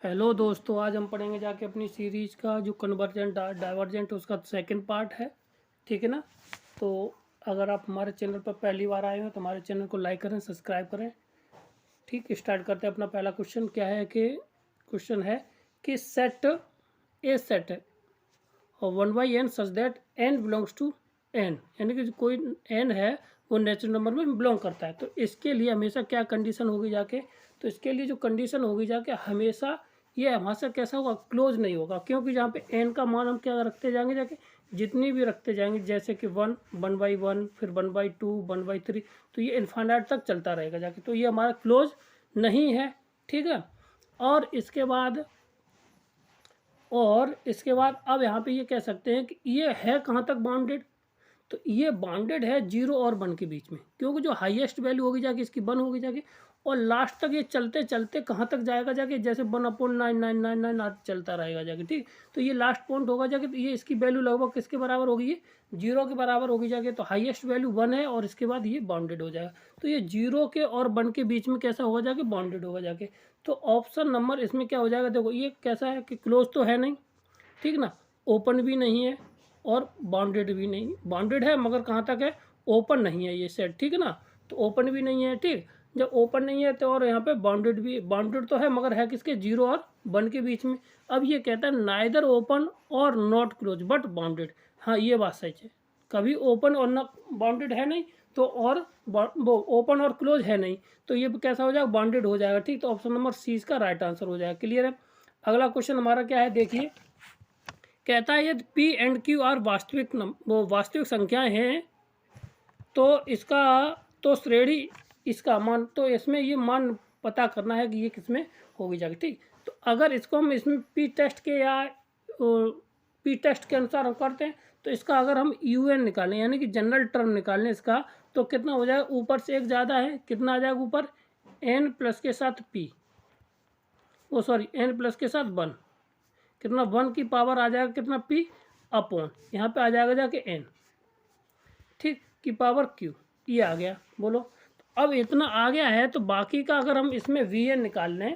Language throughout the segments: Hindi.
हेलो दोस्तों, आज हम पढ़ेंगे जाके अपनी सीरीज का जो कन्वर्जेंट डाइवर्जेंट उसका सेकंड पार्ट है। ठीक है ना। तो अगर आप हमारे चैनल पर पहली बार आए हो तो हमारे चैनल को लाइक करें, सब्सक्राइब करें। ठीक, स्टार्ट करते हैं। अपना पहला क्वेश्चन क्या है कि क्वेश्चन है कि सेट है और 1/n such that n belongs to n, यानी कि कोई n है वो नेचुरल नंबर में बिलोंग करता है। तो इसके लिए हमेशा क्या कंडीशन होगी जाके, तो इसके लिए जो कंडीशन होगी जाके हमेशा ये हमारा कैसा होगा, क्लोज नहीं होगा। क्योंकि जहाँ पे n का मान हम क्या रखते जाएंगे जाके, जितनी भी रखते जाएंगे, जैसे कि 1/1 फिर 1/2 1/3, तो ये इन्फाइनाइट तक चलता रहेगा जाके, तो ये हमारा क्लोज नहीं है। ठीक है। और इसके बाद अब यहाँ पे ये कह सकते हैं कि ये है कहाँ तक बाउंडेड, तो ये बाउंडेड है 0 और 1 के बीच में, क्योंकि जो हाईएस्ट वैल्यू होगी जाके इसकी 1 होगी जाके, और लास्ट तक ये चलते चलते कहाँ तक जाएगा जाके, जैसे 1/9999 चलता रहेगा जाके। ठीक, तो ये लास्ट पॉइंट होगा जाके, तो ये इसकी वैल्यू लगभग किसके बराबर होगी, ये 0 के बराबर होगी जाके। तो हाईएस्ट वैल्यू 1 है और इसके बाद ये बाउंडेड हो जाएगा। तो ये 0 के और 1 के बीच में कैसा होगा जाके, बाउंडेड होगा जाके। तो ऑप्शन नंबर इसमें क्या हो जाएगा, देखो ये कैसा है कि क्लोज तो है नहीं, ठीक ना, ओपन भी नहीं है और बाउंडेड भी नहीं, बाउंडेड है मगर कहाँ तक है, ओपन नहीं है ये सेट। ठीक है ना, तो ओपन भी नहीं है। ठीक, जब ओपन नहीं है तो और यहाँ पे बाउंडेड भी, बाउंडेड तो है मगर है किसके, 0 और 1 के बीच में। अब ये कहता है नाइदर ओपन और नॉट क्लोज बट बाउंडेड। हाँ, ये बात सच है, कभी ओपन और ना बाउंडेड है नहीं, तो और वो ओपन और क्लोज है नहीं, तो ये कैसा हो जाएगा, बाउंडेड हो जाएगा। ठीक, तो ऑप्शन नंबर सी इसका राइट आंसर हो जाएगा। क्लियर है। अगला क्वेश्चन हमारा क्या है, देखिए, कहता है यदि पी एंड क्यू आर वास्तविक संख्याएं हैं तो इसका तो श्रेणी इसका मान, तो इसमें ये मान पता करना है कि ये किसमें होगी जाएगी। ठीक, तो अगर इसको हम इसमें पी टेस्ट के या पी टेस्ट के अनुसार हम करते हैं, तो इसका अगर हम UN निकालें यानी कि जनरल टर्म निकालें इसका, तो कितना हो जाएगा, ऊपर से एक ज़्यादा है, कितना आ जाएगा ऊपर, n प्लस के साथ p, वो सॉरी n प्लस के साथ 1, कितना 1 की पावर आ जाएगा कितना, p अपॉन यहाँ पे आ जाएगा जाके n, ठीक, की पावर q, ये आ गया। बोलो, अब इतना आ गया है तो बाकी का अगर हम इसमें VN निकाल लें,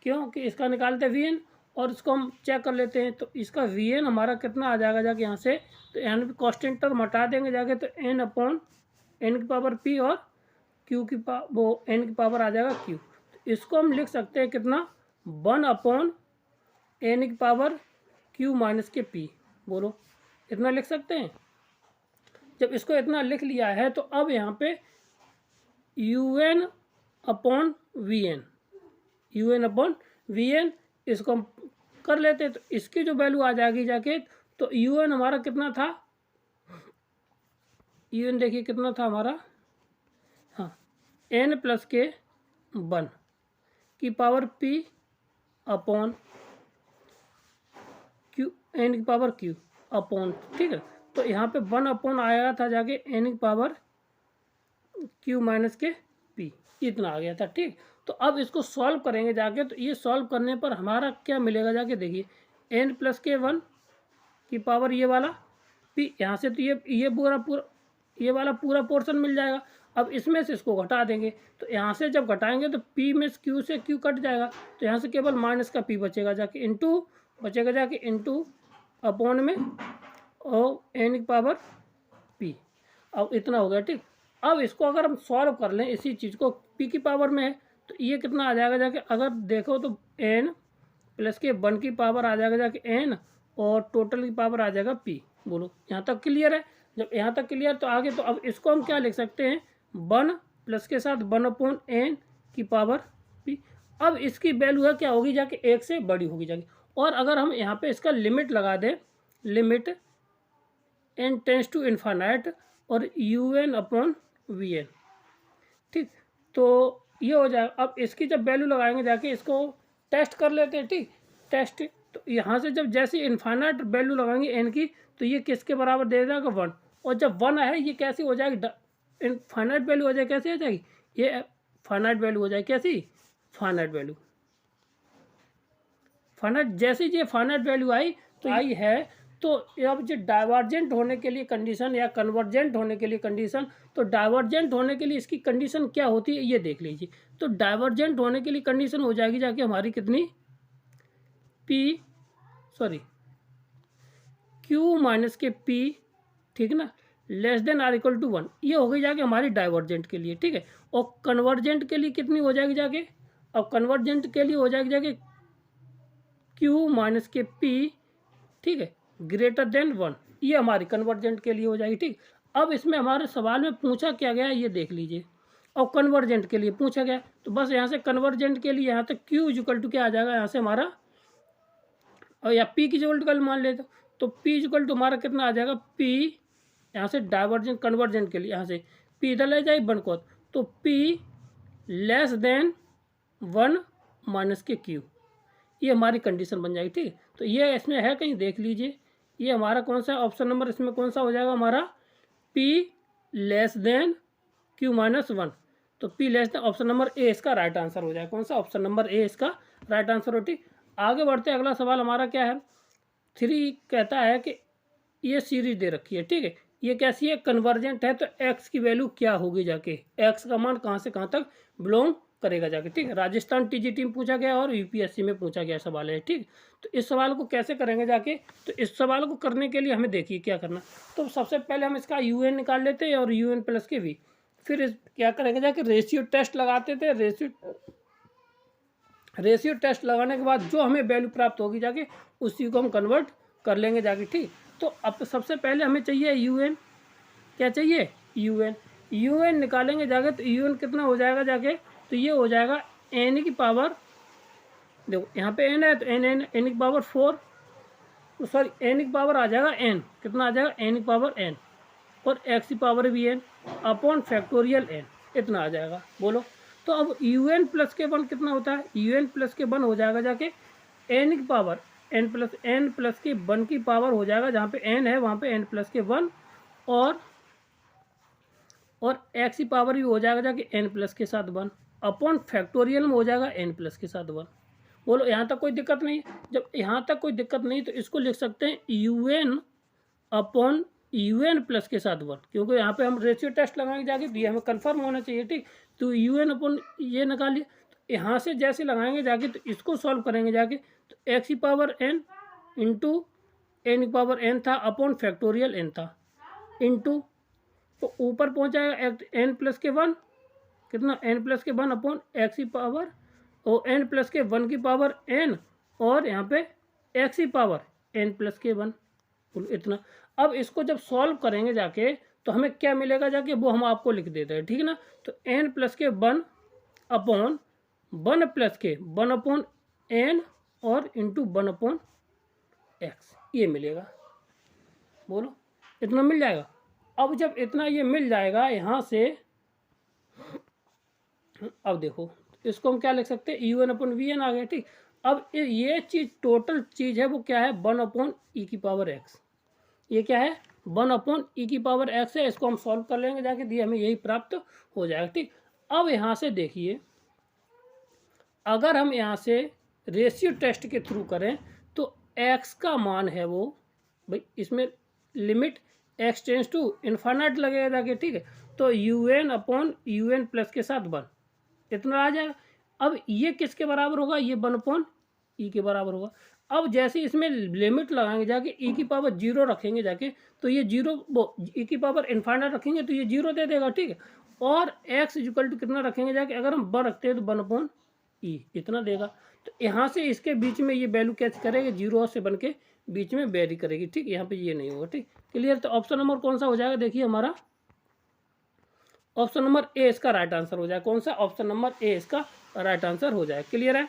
क्योंकि इसका निकालते हैं VN और इसको हम चेक कर लेते हैं, तो इसका VN हमारा कितना आ जाएगा जाके यहाँ से, तो यहाँ पे कॉन्स्टेंट टर्म हटा देंगे जाके, तो n अपॉन n की पावर p और q की वो n की पावर आ जाएगा q। तो इसको हम लिख सकते हैं कितना, 1 अपॉन n की पावर q माइनस के p। बोलो, इतना लिख सकते हैं। जब इसको इतना लिख लिया है तो अब यहाँ पे UN अपॉन VN इसको हम कर लेते हैं, तो इसकी जो वैल्यू आ जाएगी जाके, तो UN हमारा कितना था, UN देखिए कितना था हमारा, हाँ, n प्लस के 1 की power p upon q, n की पावर q अपॉन, ठीक है, तो यहाँ पे 1 अपॉन आया था जाके n की पावर q माइनस के p, इतना आ गया था। ठीक, तो अब इसको सॉल्व करेंगे जाके, तो ये सॉल्व करने पर हमारा क्या मिलेगा जाके, देखिए n प्लस के 1 की पावर ये वाला p, यहाँ से तो ये पूरा ये वाला पूरा पोर्शन मिल जाएगा। अब इसमें से इसको घटा देंगे, तो यहाँ से जब घटाएंगे तो p में q से q कट जाएगा, तो यहाँ से केवल माइनस का p बचेगा जाके, इंटू बचेगा जाके, इंटू अपॉन में और n की पावर p। अब इतना हो गया। ठीक, अब इसको अगर हम सॉल्व कर लें इसी चीज़ को, p की पावर में है, तो ये कितना आ जाएगा जाके, अगर देखो तो n प्लस के 1 की पावर आ जाएगा जाके n और टोटल की पावर आ जाएगा p। बोलो, यहाँ तक क्लियर है। जब यहाँ तक क्लियर तो आगे, तो अब इसको हम क्या लिख सकते हैं, 1 प्लस के साथ 1 अपॉन n की पावर p। अब इसकी वैल्यू है क्या होगी जाके, 1 से बड़ी होगी जाके, और अगर हम यहाँ पे इसका लिमिट लगा दें, limit n tends to infinite और UN अपॉन VN, ठीक, तो ये हो जाएगा। अब इसकी जब वैल्यू लगाएंगे जाके, इसको टेस्ट कर लेते हैं। ठीक, टेस्ट, तो यहाँ से जब जैसे इन्फाइनाइट वैल्यू लगाएंगे n की, तो ये किसके बराबर दे देगा, 1, और जब 1 है ये कैसी हो जाएगी, इनफाइनाइट वैल्यू हो जाएगी, कैसी हो जाएगी, ये फाइनाइट वैल्यू हो जाएगी, कैसी, फाइनाइट वैल्यू, फाइनाइट, जैसे ये फाइनाइट वैल्यू आई तो आई है, तो अब जो डाइवर्जेंट होने के लिए कंडीशन या कन्वर्जेंट होने के लिए कंडीशन, तो डाइवर्जेंट होने के लिए इसकी कंडीशन क्या होती है ये देख लीजिए। तो डाइवर्जेंट होने के लिए कंडीशन हो जाएगी जाके हमारी कितनी, पी सॉरी क्यू माइनस के पी, ठीक है ना, less than or equal to 1, ये हो गई जाके हमारी डाइवर्जेंट के लिए, ठीक है। और कन्वर्जेंट के लिए कितनी हो जाएगी जाके, अब कन्वर्जेंट के लिए हो जाएगी जाके क्यू माइनस के पी, ठीक है, ग्रेटर देन 1, ये हमारी कन्वर्जेंट के लिए हो जाएगी, ठीक। अब इसमें हमारे सवाल में पूछा क्या गया है ये देख लीजिए, और कन्वर्जेंट के लिए पूछा गया, तो बस यहाँ से कन्वर्जेंट के लिए यहाँ तक क्यू इक्वल टू क्या आ जाएगा यहाँ से हमारा, और या पी की इक्वल टू कल मान लेते तो पी इक्वल टू हमारा कितना आ जाएगा, पी यहाँ से डाइवर्जेंट कन्वर्जेंट के लिए यहाँ से पी इधर ले जाए 1 को, तो पी लेस देन 1 माइनस के क्यू, ये हमारी कंडीशन बन जाएगी, ठीक है। तो ये इसमें है कहीं देख लीजिए, ये हमारा कौन सा ऑप्शन नंबर इसमें कौन सा हो जाएगा हमारा, P less than Q minus 1, तो P less than option number a इसका राइट आंसर हो जाएगा, कौन सा ऑप्शन नंबर ए इसका राइट आंसर हो, ठीक। आगे बढ़ते अगला सवाल हमारा क्या है, 3 कहता है कि ये सीरीज दे रखी है, ठीक है, ये कैसी है, कन्वर्जेंट है, तो एक्स की वैल्यू क्या होगी जाके, एक्स का मान कहाँ से कहाँ तक बिलोंग करेगा जाके, ठीक है। राजस्थान टीजीटी में पूछा गया और यूपीएससी में पूछा गया सवाल है, ठीक। तो इस सवाल को कैसे करेंगे जाके, तो इस सवाल को करने के लिए हमें देखिए क्या करना, तो सबसे पहले हम इसका यूएन निकाल लेते हैं और यूएन प्लस के वी, फिर क्या करेंगे जाके रेशियो टेस्ट लगाते थे, रेशियो टेस्ट लगाने के बाद जो हमें वैल्यू प्राप्त होगी जाके उसी को हम कन्वर्ट कर लेंगे जाके, ठीक। तो अब सबसे पहले हमें चाहिए यूएन, क्या चाहिए, यूएन निकालेंगे जाके, तो यूएन कितना हो जाएगा जाके, तो ये हो जाएगा एन की पावर, देखो यहाँ पे एन है तो एन की पावर 4, तो सॉरी एन की पावर आ जाएगा एन, कितना आ जाएगा एन की पावर एन, और एक्स की पावर भी एन अपॉन फैक्टोरियल एन, इतना आ जाएगा, बोलो। तो अब यूएन प्लस के 1 कितना होता है, यूएन प्लस के 1 हो जाएगा जाके एन की पावर एन प्लस के 1 की पावर हो जाएगा, जहाँ पे एन है वहाँ पे एन प्लस के 1, और एक्स की पावर भी हो जाएगा जाके एन प्लस के साथ 1 अपॉन फैक्टोरियल में हो जाएगा एन प्लस के साथ 1। बोलो यहाँ तक कोई दिक्कत नहीं है, जब यहाँ तक कोई दिक्कत नहीं तो इसको लिख सकते हैं यूएन अपॉन यूएन प्लस के साथ 1, क्योंकि यहाँ पे हम रेशियो टेस्ट लगाएंगे जाके, तो ये हमें कंफर्म होना चाहिए, ठीक। तो यूएन अपॉन ये निकालिए, तो यहाँ से जैसे लगाएंगे जाके तो इसको सॉल्व करेंगे जाके, तो एक्स की पावर एन इंटू एन की पावर एन था अपॉन फैक्टोरियल एन था, इंटू तो ऊपर पहुँचाएगा एन प्लस के 1, कितना एन प्लस के 1 अपॉन एक्स की पावर और एन प्लस के 1 की पावर एन, और यहाँ पे एक्स की पावर एन प्लस के 1, इतना। अब इसको जब सॉल्व करेंगे जाके तो हमें क्या मिलेगा जाके, वो हम आपको लिख देते हैं, ठीक है ना। तो एन प्लस के 1 अपॉन 1 प्लस के 1 अपॉन एन और इंटू 1 अपॉन एक्स, ये मिलेगा, बोलो इतना मिल जाएगा। अब जब इतना ये मिल जाएगा यहाँ से, अब देखो इसको हम क्या लिख सकते हैं, u n upon v n आ गया, ठीक। अब ये चीज़ टोटल चीज़ है वो क्या है, 1 अपॉन ई की पावर एक्स, ये क्या है 1 अपॉन ई की पावर एक्स है, इसको हम सॉल्व कर लेंगे जाके, दिए हमें यही प्राप्त हो जाएगा, ठीक। अब यहाँ से देखिए, अगर हम यहाँ से रेशियो टेस्ट के थ्रू करें तो एक्स का मान है वो, भाई इसमें limit x tends to infinite लगेगा जाके, ठीक है। तो u n upon u n plus के साथ 1, इतना आ जाएगा। अब ये किसके बराबर होगा, ये 1 अपॉन ई के बराबर होगा। अब जैसे इसमें लिमिट लगाएंगे जाके ई की पावर 0 रखेंगे जाके, तो ये 0 वो ई की पावर इन्फाइनाइट रखेंगे तो ये 0 दे देगा, ठीक है। और एक्स इक्वल टू कितना रखेंगे जाके, अगर हम 1 रखते हैं तो 1 अपॉन ई इतना देगा। तो यहाँ से इसके बीच में ये वैल्यू कैसे करेगी, 0 से बन के बीच में वेरी करेगी, ठीक। यहाँ पे ये नहीं होगा, ठीक, क्लियर। तो ऑप्शन नंबर कौन सा हो जाएगा, देखिए हमारा ऑप्शन नंबर ए इसका राइट आंसर हो जाएगा, कौन सा ऑप्शन नंबर ए इसका राइट आंसर हो जाएगा, क्लियर है।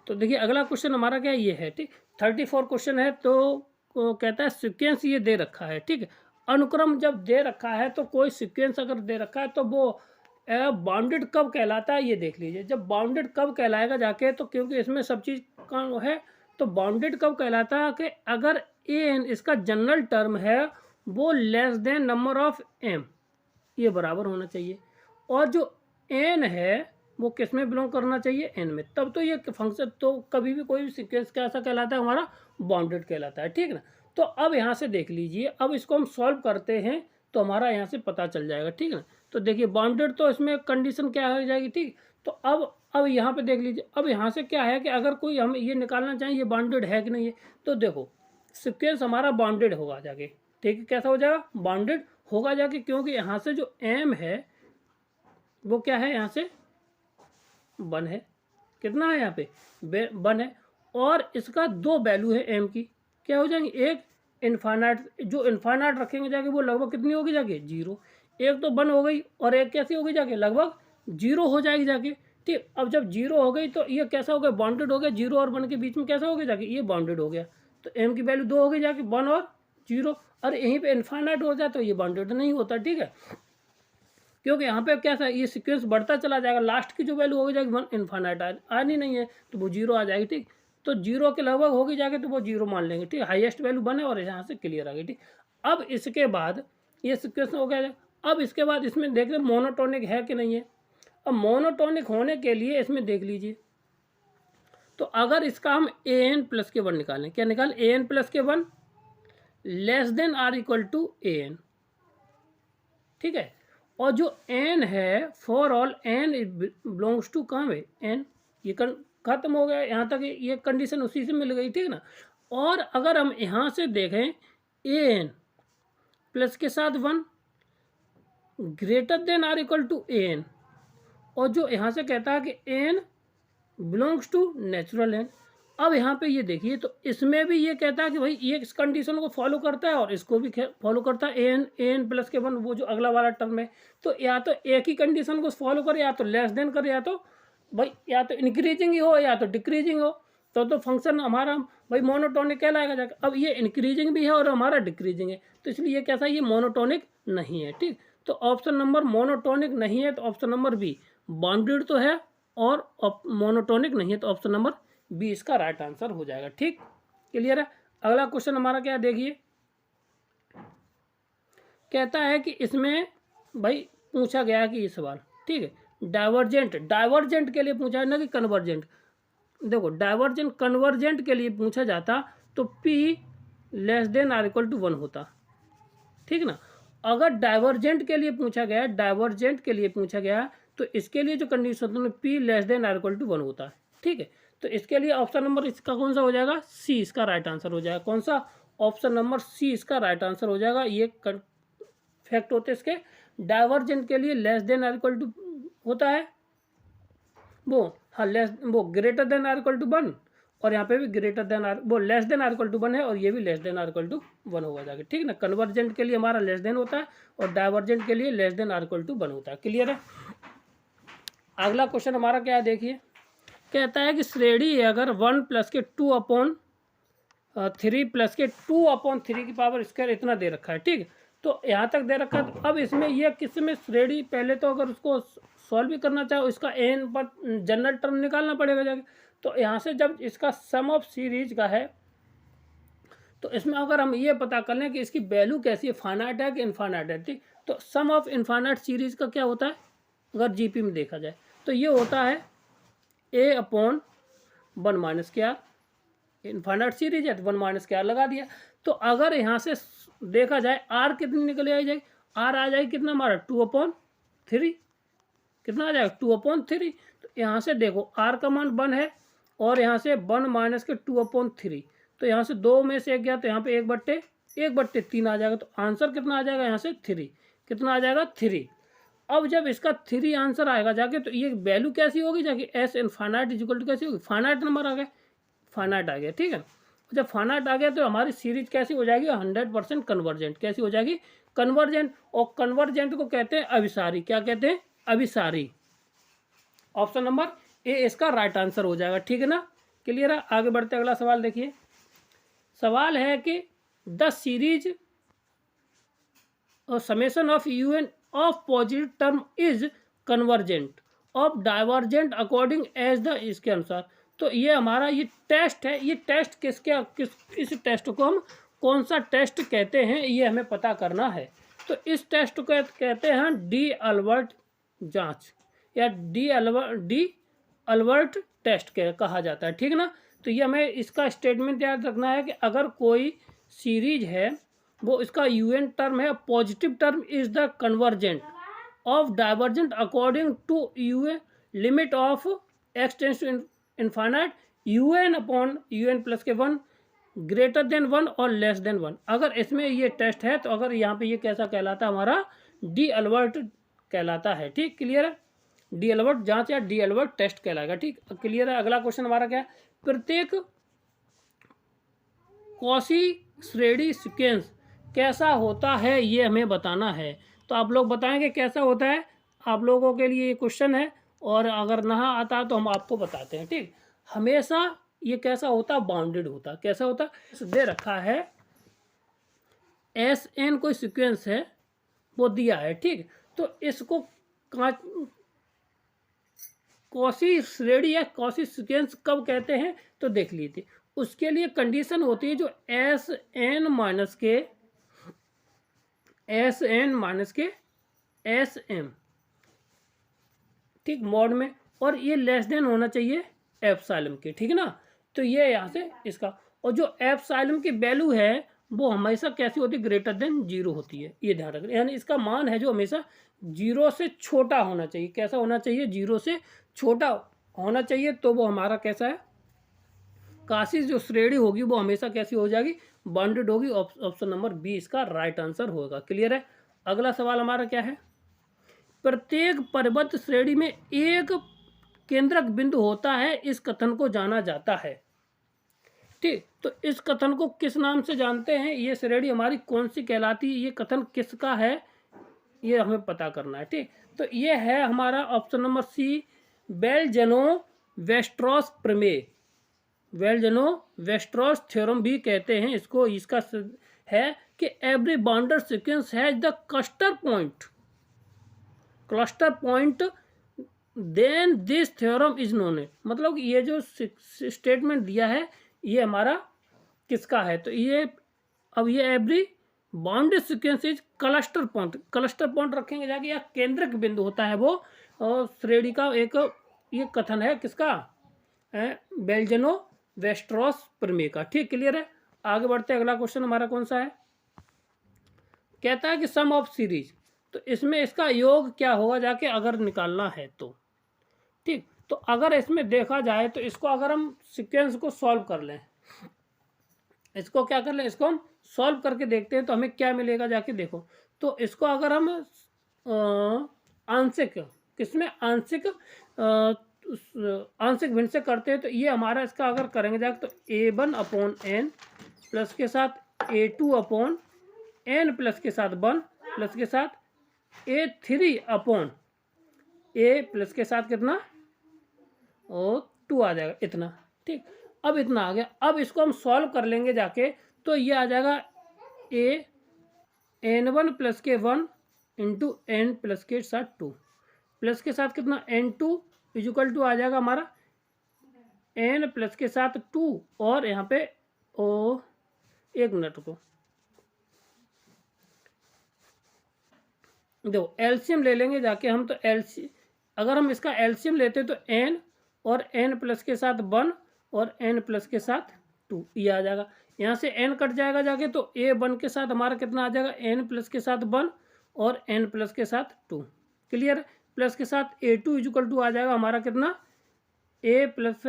तो देखिए अगला क्वेश्चन हमारा क्या ये है, ठीक 34 क्वेश्चन है। तो कहता है सीक्वेंस ये दे रखा है, ठीक है। अनुक्रम जब दे रखा है तो कोई सीक्वेंस अगर दे रखा है तो वो बाउंडेड कब कहलाता है, ये देख लीजिए। जब बाउंडेड कब कहलाएगा जाके, तो क्योंकि इसमें सब चीज़ का है, तो बाउंडेड कब कहलाता है कि अगर ए एन इसका जनरल टर्म है वो less than number of m, ये बराबर होना चाहिए, और जो एन है वो किस में बिलोंग करना चाहिए, एन में, तब तो ये फंक्शन तो कभी भी कोई भी सीक्वेंस कैसा कहलाता है, हमारा बाउंडेड कहलाता है, ठीक ना। तो अब यहाँ से देख लीजिए, अब इसको हम सॉल्व करते हैं तो हमारा यहाँ से पता चल जाएगा, ठीक ना। तो देखिए बाउंडेड तो इसमें कंडीशन क्या हो जाएगी, ठीक। तो अब अब यहाँ पे देख लीजिए, अब यहाँ से क्या है कि अगर कोई हम ये निकालना चाहें ये बाउंडेड है कि नहीं है, तो देखो सीक्वेंस हमारा बाउंडेड होगा जाके, ठीक है, कैसा हो जाएगा, बाउंडेड होगा जाके, क्योंकि यहाँ से जो एम है वो क्या है, यहाँ से 1 है, कितना है यहाँ पे 1 है, और इसका 2 वैल्यू है एम की, क्या हो जाएंगे, एक इन्फानाइट, जो इन्फानाइट रखेंगे जाके वो लगभग कितनी होगी जाके 0, एक तो 1 हो गई और एक कैसी होगी जाके लगभग 0 हो जाएगी जाके, ठीक। अब जब 0 हो गई तो ये कैसा हो गया, बाउंडेड हो गया, 0 और 1 के बीच में कैसा हो गया जाके, ये बाउंडेड हो गया, तो एम की वैल्यू 2 हो गई जाके 1 और 0, और यहीं पे इन्फानाइट हो जाए तो ये बाउंडेड नहीं होता, ठीक है, क्योंकि यहाँ पे कैसा है, ये सीक्वेंस बढ़ता चला जाएगा, लास्ट की जो वैल्यू हो जाएगी 1 इन्फानाइट आनी नहीं है तो वो 0 आ जाएगी, ठीक। तो 0 के लगभग होगी जाके तो वो 0 मान लेंगे, ठीक, हाईएस्ट वैल्यू 1 है और यहाँ से क्लियर आ गई, ठीक। अब इसके बाद ये सीक्वेंस हो गया, अब इसके बाद इसमें देख रहे मोनोटोनिक है कि नहीं है। अब मोनोटोनिक होने के लिए इसमें देख लीजिए, तो अगर इसका हम an प्लस के 1 निकालें, क्या निकाल, an प्लस के 1 less than or equal to an, ठीक है, और जो n है for all n belongs to कहाँ है n, ये खत्म हो गया, यहाँ तक ये कंडीशन उसी से मिल गई, ठीक ना। और अगर हम यहाँ से देखें an प्लस के साथ 1 greater than or equal to an, और जो यहाँ से कहता है कि n belongs to natural n, अब यहाँ पे ये देखिए तो इसमें भी ये कहता है कि भाई ये इस कंडीशन को फॉलो करता है और इसको भी फॉलो करता है, an प्लस के 1 वो जो अगला वाला टर्म है, तो या तो एक ही कंडीशन को फॉलो करे, या तो लेस देन करे, या तो भाई या तो इंक्रीजिंग ही हो या तो डिक्रीजिंग हो, तो फंक्शन हमारा भाई मोनोटोनिक कहलाएगा जाकर। अब ये इंक्रीजिंग भी है और हमारा डिक्रीजिंग है, तो इसलिए ये कैसा है, ये मोनोटोनिक नहीं है, ठीक। तो ऑप्शन नंबर मोनोटोनिक नहीं है, तो ऑप्शन नंबर बी, बाउंडेड तो है और मोनोटोनिक नहीं है, तो ऑप्शन नंबर बी इसका राइट आंसर हो जाएगा, ठीक, क्लियर है। अगला क्वेश्चन हमारा क्या देखिए, कहता है कि इसमें भाई पूछा गया कि ये सवाल, ठीक है, डाइवर्जेंट के लिए पूछा है ना कि कन्वर्जेंट, देखो डाइवर्जेंट कन्वर्जेंट के लिए पूछा जाता तो p less than or equal to 1 होता, ठीक ना। अगर डाइवर्जेंट के लिए पूछा गया तो इसके लिए जो कंडीशन होती है p less than or equal to 1 होता है, ठीक है। तो इसके लिए ऑप्शन नंबर इसका कौन सा हो जाएगा, सी इसका राइट आंसर हो जाएगा, कौन सा, ऑप्शन नंबर सी इसका राइट आंसर हो जाएगा। ये फैक्ट होते इसके, डाइवर्जेंट के लिए less than or equal to होता है वो, हाँ वो greater than or equal to 1, और यहाँ पे भी ग्रेटर देन आर, वो less than or equal to 1 है और ये भी less than or equal to 1 होगा जाके, ठीक ना। कन्वर्जेंट के लिए हमारा लेस देन होता है और डाइवर्जेंट के लिए less than or equal to 1 होता है, क्लियर है। अगला क्वेश्चन हमारा क्या है देखिए, कहता है कि श्रेणी अगर 1 प्लस के 2/3 प्लस के 2/3 की पावर स्क्वायर इतना दे रखा है, ठीक है, तो यहाँ तक दे रखा है। तो अब इसमें यह किस में श्रेणी, पहले तो अगर उसको सॉल्व भी करना चाहे इसका एन पर जनरल टर्म निकालना पड़ेगा जाके, तो यहाँ से जब इसका सम ऑफ सीरीज का है तो इसमें अगर हम ये पता कर लें कि इसकी वैल्यू कैसी है, फाइनाइट है कि इनफाइनाइट है, ठीक, तो सम ऑफ इनफाइनाइट सीरीज का क्या होता है अगर जीपी में देखा जाए तो ये होता है a/1 माइनस के आर, इनफाइनाइट सीरीज है तो 1 माइनस के आर लगा दिया। तो अगर यहाँ से देखा जाए आर कितनी निकल आई जाएगी, आर आ जाएगी कितना हमारा 2/3, कितना आ जाएगा 2/3। तो यहाँ से देखो आर का मान 1 है और यहाँ से 1 माइनस के 2/3, तो यहाँ से 2 में से 1 गया तो यहाँ पे 1/3 आ जाएगा, तो आंसर कितना आ जाएगा यहाँ से 3, कितना आ जाएगा 3। अब जब इसका 3 आंसर आएगा जाके तो ये वैल्यू कैसी होगी जाके, एस इनफाइनाइट इक्वल टू कैसी होगी, फाइनाइट नंबर आ गया, फाइनाइट आ गया, ठीक है। जब फाइनाइट आ गया तो हमारी सीरीज कैसी हो जाएगी 100% कन्वर्जेंट, कैसी हो जाएगी कन्वर्जेंट, और कन्वर्जेंट को कहते हैं अभिसारी, क्या कहते हैं अभिसारी। ऑप्शन नंबर ए इसका राइट आंसर हो जाएगा, ठीक है ना, क्लियर है। आगे बढ़ते अगला सवाल देखिए, सवाल है कि द सीरीज और summation of u n of positive term is convergent of divergent according as the, इसके अनुसार। तो ये हमारा ये टेस्ट है, ये टेस्ट किस इस टेस्ट को हम कौन सा टेस्ट कहते हैं ये हमें पता करना है। तो इस टेस्ट को कहते हैं डी अल्बर्ट जांच या डी अल्बर्ट टेस्ट कहा जाता है, ठीक ना। तो ये हमें इसका स्टेटमेंट याद रखना है कि अगर कोई सीरीज है वो इसका यूएन टर्म है, positive term is the convergent of divergent according to यूए limit of x tends to infinite u n upon u n plus के 1 ग्रेटर देन 1 और लेस देन 1। अगर इसमें ये टेस्ट है तो अगर यहाँ पे ये कैसा कहलाता है हमारा डी अल्बर्ट कहलाता है। ठीक, क्लियर है, डी अल्बर्ट जांच या डी अल्बर्ट टेस्ट कहलाएगा। ठीक, क्लियर है। अगला क्वेश्चन हमारा क्या है, प्रत्येक कॉची श्रेणी सीक्वेंस कैसा होता है ये हमें बताना है। तो आप लोग बताएंगे कैसा होता है, आप लोगों के लिए ये क्वेश्चन है, और अगर ना आता है तो हम आपको बताते हैं। ठीक, हमेशा ये कैसा होता है, बाउंडेड होता। कैसा होता, दे रखा है एस एन कोई सीक्वेंस है वो दिया है। ठीक, तो इसको कॉची श्रेणी या कॉची सीक्वेंस कब कहते हैं, तो देख लीजिए। उसके लिए कंडीशन होती है जो एस एन माइनस के एस एम, ठीक, मॉड में, और ये लेस देन होना चाहिए एप्सिलॉन के। ठीक है ना, तो ये यहाँ से इसका, और जो एप्सिलॉन की वैल्यू है वो हमेशा कैसी होती है, ग्रेटर देन 0 होती है, ये ध्यान रखना। यानी इसका मान है जो हमेशा 0 से छोटा होना चाहिए। कैसा होना चाहिए, 0 से छोटा होना चाहिए, तो वो हमारा कैसा है, कॉची जो श्रेणी होगी वो हमेशा कैसी हो जाएगी, बाउंडेड होगी। ऑप्शन नंबर बी इसका राइट आंसर होगा। क्लियर है। अगला सवाल हमारा क्या है, प्रत्येक परिबद्ध श्रेणी में एक केंद्रक बिंदु होता है, इस कथन को जाना जाता है। ठीक, तो इस कथन को किस नाम से जानते हैं, ये श्रेणी हमारी कौन सी कहलाती है, ये कथन किसका है, ये हमें पता करना है। ठीक, तो ये है हमारा ऑप्शन नंबर सी, बेल-ज़ेनोव-वेस्टरॉस प्रमेय, बेल-ज़ेनोव-वेस्टरॉस थ्योरम भी कहते हैं इसको। इसका है कि every bounded sequence has the cluster point then this theorem is known. मतलब ये जो स्टेटमेंट दिया है ये हमारा किसका है, तो ये अब ये every bounded sequence is cluster point रखेंगे जाके, या केंद्रक बिंदु होता है वो, और श्रेणी का एक ये कथन है किसका, बेल-ज़ेनोव-वेस्टरॉस प्रमेय का। ठीक, क्लियर है। आगे बढ़ते हैं, अगला क्वेश्चन हमारा कौन सा है, कहता है कि सम ऑफ सीरीज, तो इसमें इसका योग क्या होगा जाके अगर निकालना है तो। ठीक, तो अगर इसमें देखा जाए तो इसको अगर हम सीक्वेंस को सॉल्व कर लें, इसको क्या कर लें, इसको हम सॉल्व करके देखते हैं तो हमें क्या मिलेगा जाके देखो। तो इसको अगर हम आंशिक किसमें आंशिक भिन्न से करते हैं तो ये हमारा इसका अगर करेंगे जाके तो A1 अपॉन एन प्लस के साथ A2 अपॉन एन प्लस के साथ 1 प्लस के साथ A3 अपॉन ए प्लस के साथ कितना, और 2 आ जाएगा इतना। ठीक, अब इतना आ गया। अब इसको हम सॉल्व कर लेंगे जाके तो ये आ जाएगा n1 प्लस के 1 इंटू एन प्लस के साथ 2 प्लस के साथ कितना n2 इक्वल टू आ जाएगा हमारा n प्लस के साथ 2, और यहाँ पे एक मिनट को देखो एलसीएम ले लेंगे जाके हम, तो अगर हम इसका एलसीएम लेते तो n और n प्लस के साथ 1 और n प्लस के साथ 2 ये आ जाएगा। यहाँ से n कट जाएगा जाके तो A1 के साथ हमारा कितना आ जाएगा, n प्लस के साथ 1 और n प्लस के साथ 2। क्लियर, प्लस के साथ A2 इक्वल टू आ जाएगा हमारा कितना, a plus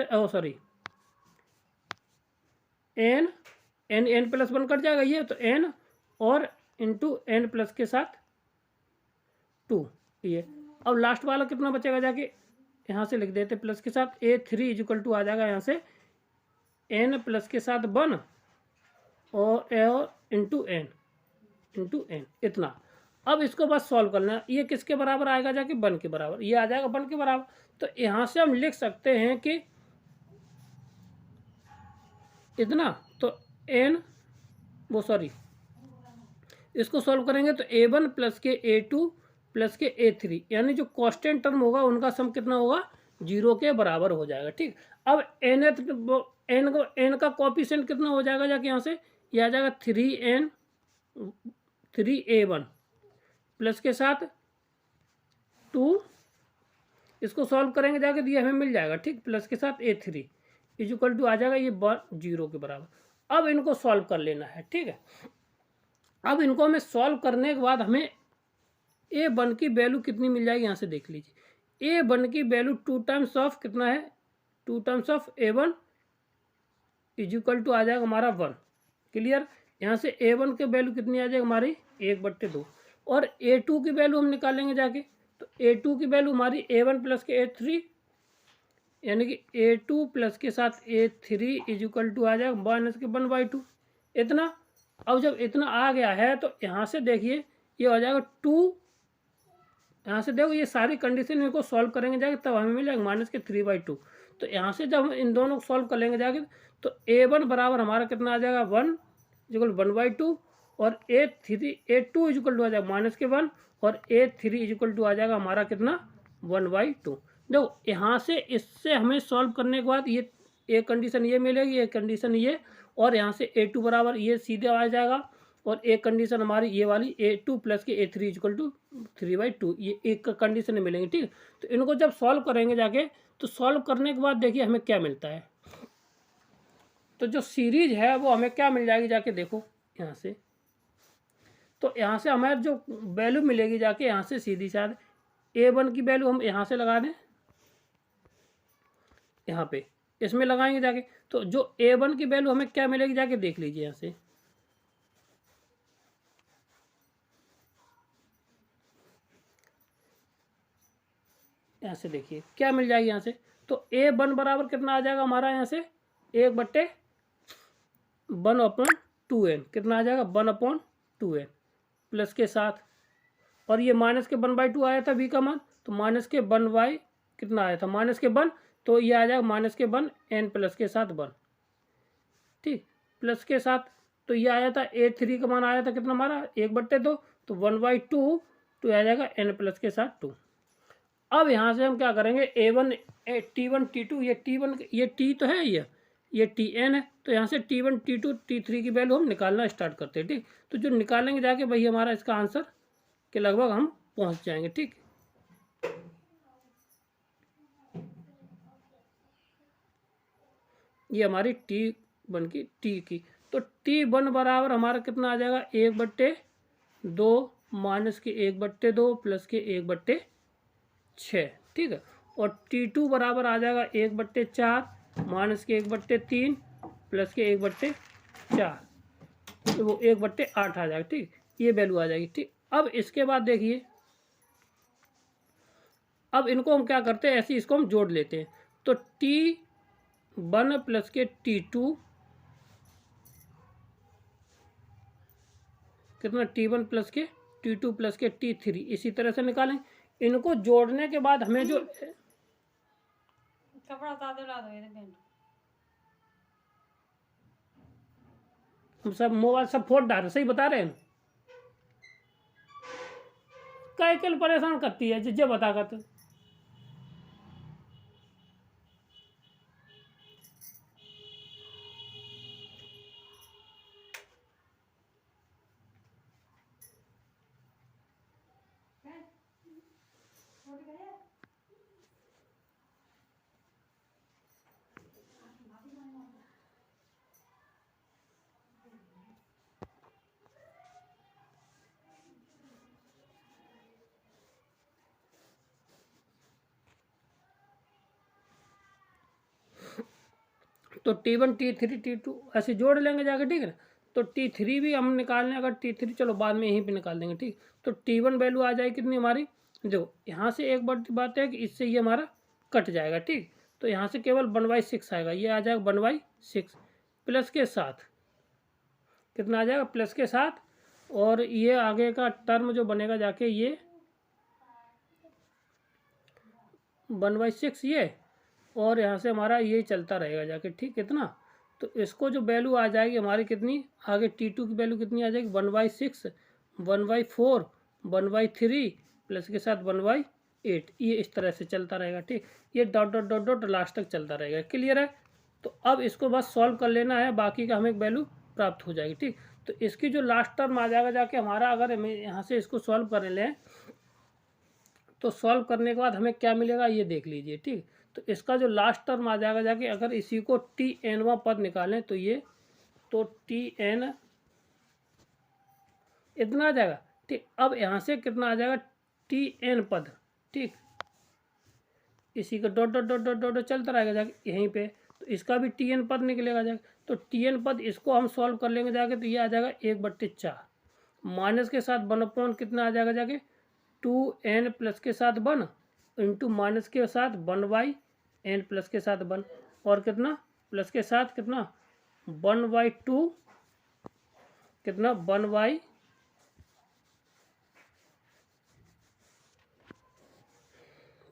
n plus 1 cut जाएगा ये, तो n और इंटू n प्लस के साथ 2 ये। अब लास्ट वाला कितना बचेगा जाके यहाँ से लिख देते, प्लस के साथ A3 इक्वल टू आ जाएगा यहाँ से n प्लस के साथ 1 और इंटू n इतना। अब इसको बस सॉल्व करना है, ये किसके बराबर आएगा जाके, 1 के बराबर, ये आ जाएगा 1 के बराबर। तो यहाँ से हम लिख सकते हैं कि इतना, तो इसको सॉल्व करेंगे तो A1 प्लस के A2 प्लस के A3 यानी जो कांस्टेंट टर्म होगा उनका सम कितना होगा, 0 के बराबर हो जाएगा। ठीक, अब n का कोएफिशिएंट कितना हो जाएगा जाके यहाँ से, ये आ जाएगा 3A1 प्लस के साथ 2, इसको सॉल्व करेंगे जाके तो ये हमें मिल जाएगा। ठीक, प्लस के साथ A3 इक्वल टू आ जाएगा ये 0 के बराबर। अब इनको सॉल्व कर लेना है। ठीक है, अब इनको हमें सॉल्व करने के बाद हमें A1 की वैल्यू कितनी मिल जाएगी, यहाँ से देख लीजिए A1 की वैल्यू 2 टाइम्स ऑफ कितना है, 2 times of A1 is equal to आ जाएगा हमारा 1। क्लियर। यहाँ से A1 की वैल्यू कितनी आ जाएगी हमारी 1/2, और A2 की वैल्यू हम निकालेंगे जाके। तो A2 की वैल्यू हमारी A1 प्लस के A3, यानी कि A2 प्लस के साथ A3 इज इक्वल टू आ जाएगा माइनस के 1/2 इतना। अब जब इतना आ गया है तो यहाँ से देखिए ये हो जाएगा 2, यहाँ से देखो ये सारी कंडीशन इनको सॉल्व करेंगे जाके तब हमें मिलेगा माइनस के 3/2। तो यहाँ से जब हम इन दोनों को सॉल्व कर लेंगे जाके तो A1 बराबर हमारा कितना आ जाएगा 1 इक्वल 1/2, और A2 इज इक्वल टू आ जाएगा माइनस के 1, और A3 इज इक्वल टू आ जाएगा हमारा कितना 1/2। देखो यहाँ से इससे हमें सॉल्व करने के बाद ये एक कंडीशन ये मिलेगी, एक कंडीशन ये, और यहाँ से A2 बराबर ये सीधे आ जाएगा, और एक कंडीशन हमारी ये वाली A2 प्लस के A3 इक्वल टू 3/2, ये एक कंडीशन मिलेंगे। ठीक। तो इनको जब सॉल्व करेंगे जाके तो सॉल्व करने के बाद देखिए हमें क्या मिलता है। तो जो सीरीज है वो हमें क्या मिल जाएगी जाके देखो यहाँ से। तो यहाँ से हमें जो वैल्यू मिलेगी जाके यहाँ से सीधी शायद A1 की वैल्यू हम यहाँ से लगा दें, यहाँ पे इसमें लगाएंगे जाके। तो जो A1 की वैल्यू हमें क्या मिलेगी जाके देख लीजिए यहाँ से। यहाँ से देखिए क्या मिल जाएगी यहाँ से। तो A1 बराबर कितना आ जाएगा हमारा यहाँ से 1/1/2n, कितना आ जाएगा 1/2n प्लस के साथ, और ये माइनस के 1/2 आया था b का मान, तो माइनस के 1 कितना आया था माइनस के 1, तो ये आ जाएगा माइनस के 1 n प्लस के साथ 1। ठीक। प्लस के साथ तो ये आया था A3 का मान आया था कितना हमारा 1/2, तो 1/2 तो आ जाएगा n प्लस के साथ 2। अब यहाँ से हम क्या करेंगे A1 T1 T2, ये T1 ये T तो है, ये Tn है, तो यहाँ से T1 T2 T3 की वैल्यू हम निकालना स्टार्ट करते हैं। ठीक। तो जो निकालेंगे जाके वही हमारा इसका आंसर के लगभग हम पहुँच जाएंगे। ठीक। ये हमारी T1 की T की, तो T1 बराबर हमारा कितना आ जाएगा 1/2 माइनस के 1/2 प्लस के 1/6। ठीक है। और T2 बराबर आ जाएगा 1/4 माइनस के 1/3 प्लस के 1/4, तो वो 1/8 आ जाएगा। ठीक। ये वैल्यू आ जाएगी। ठीक। अब इसके बाद देखिए, अब इनको हम क्या करते हैं ऐसे इसको हम जोड़ लेते हैं। तो T1 प्लस के T2 कितना T1 प्लस के T2 प्लस के T3 इसी तरह से निकालें। इनको जोड़ने के बाद हमें जो कपड़ा तादे ला दो, हम सब मोबाइल सब फोड़ डाल सही बता रहे हैं। कई कल परेशान करती है जिज्जे बता कर तो। तो T1 T3 T2 ऐसे जोड़ लेंगे जाके। ठीक है ना। तो T3 भी हम निकाल लें, अगर T3 चलो बाद में यहीं पे निकाल देंगे। ठीक। तो T1 वैल्यू आ जाएगी कितनी हमारी, देखो यहाँ से एक बात है कि इससे ये हमारा कट जाएगा। ठीक। तो यहाँ से केवल 1/6 आएगा, ये आ जाएगा 1/6 प्लस के साथ कितना आ जाएगा प्लस के साथ, और ये आगे का टर्म जो बनेगा जाके ये 1/6 ये, और यहाँ से हमारा ये चलता रहेगा जाके। ठीक। कितना, तो इसको जो वैल्यू आ जाएगी हमारी कितनी आगे T2 की वैल्यू कितनी आ जाएगी 1/6 1/4 1/3 प्लस के साथ 1/8, ये इस तरह से चलता रहेगा। ठीक। ये dot dot dot dot last तक चलता रहेगा। क्लियर है। तो अब इसको बस सॉल्व कर लेना है, बाकी का हमें एक वैल्यू प्राप्त हो जाएगी। ठीक। तो इसकी जो लास्ट टर्म आ जाएगा जाके हमारा, अगर हमें यहाँ से इसको सॉल्व कर लें तो सॉल्व करने के बाद हमें क्या मिलेगा ये देख लीजिए। ठीक। तो इसका जो लास्ट टर्म आ जाएगा जाके, अगर इसी को Tnवां पद निकालें तो ये, तो Tn इतना आ जाएगा। ठीक। अब यहाँ से कितना आ जाएगा Tn पद। ठीक। इसी का dot dot dot dot dot चलता रहेगा जाके यहीं पे, तो इसका भी टी एन पद निकलेगा जाके। तो टी एन पद इसको हम सॉल्व कर लेंगे जाके, तो ये आ जाएगा 1/4 माइनस के साथ 1/, कितना आ जाएगा जाके 2n प्लस के साथ 1 इंटू माइनस के साथ 1/n प्लस के साथ 1 और कितना प्लस के साथ कितना 1/2 कितना 1/,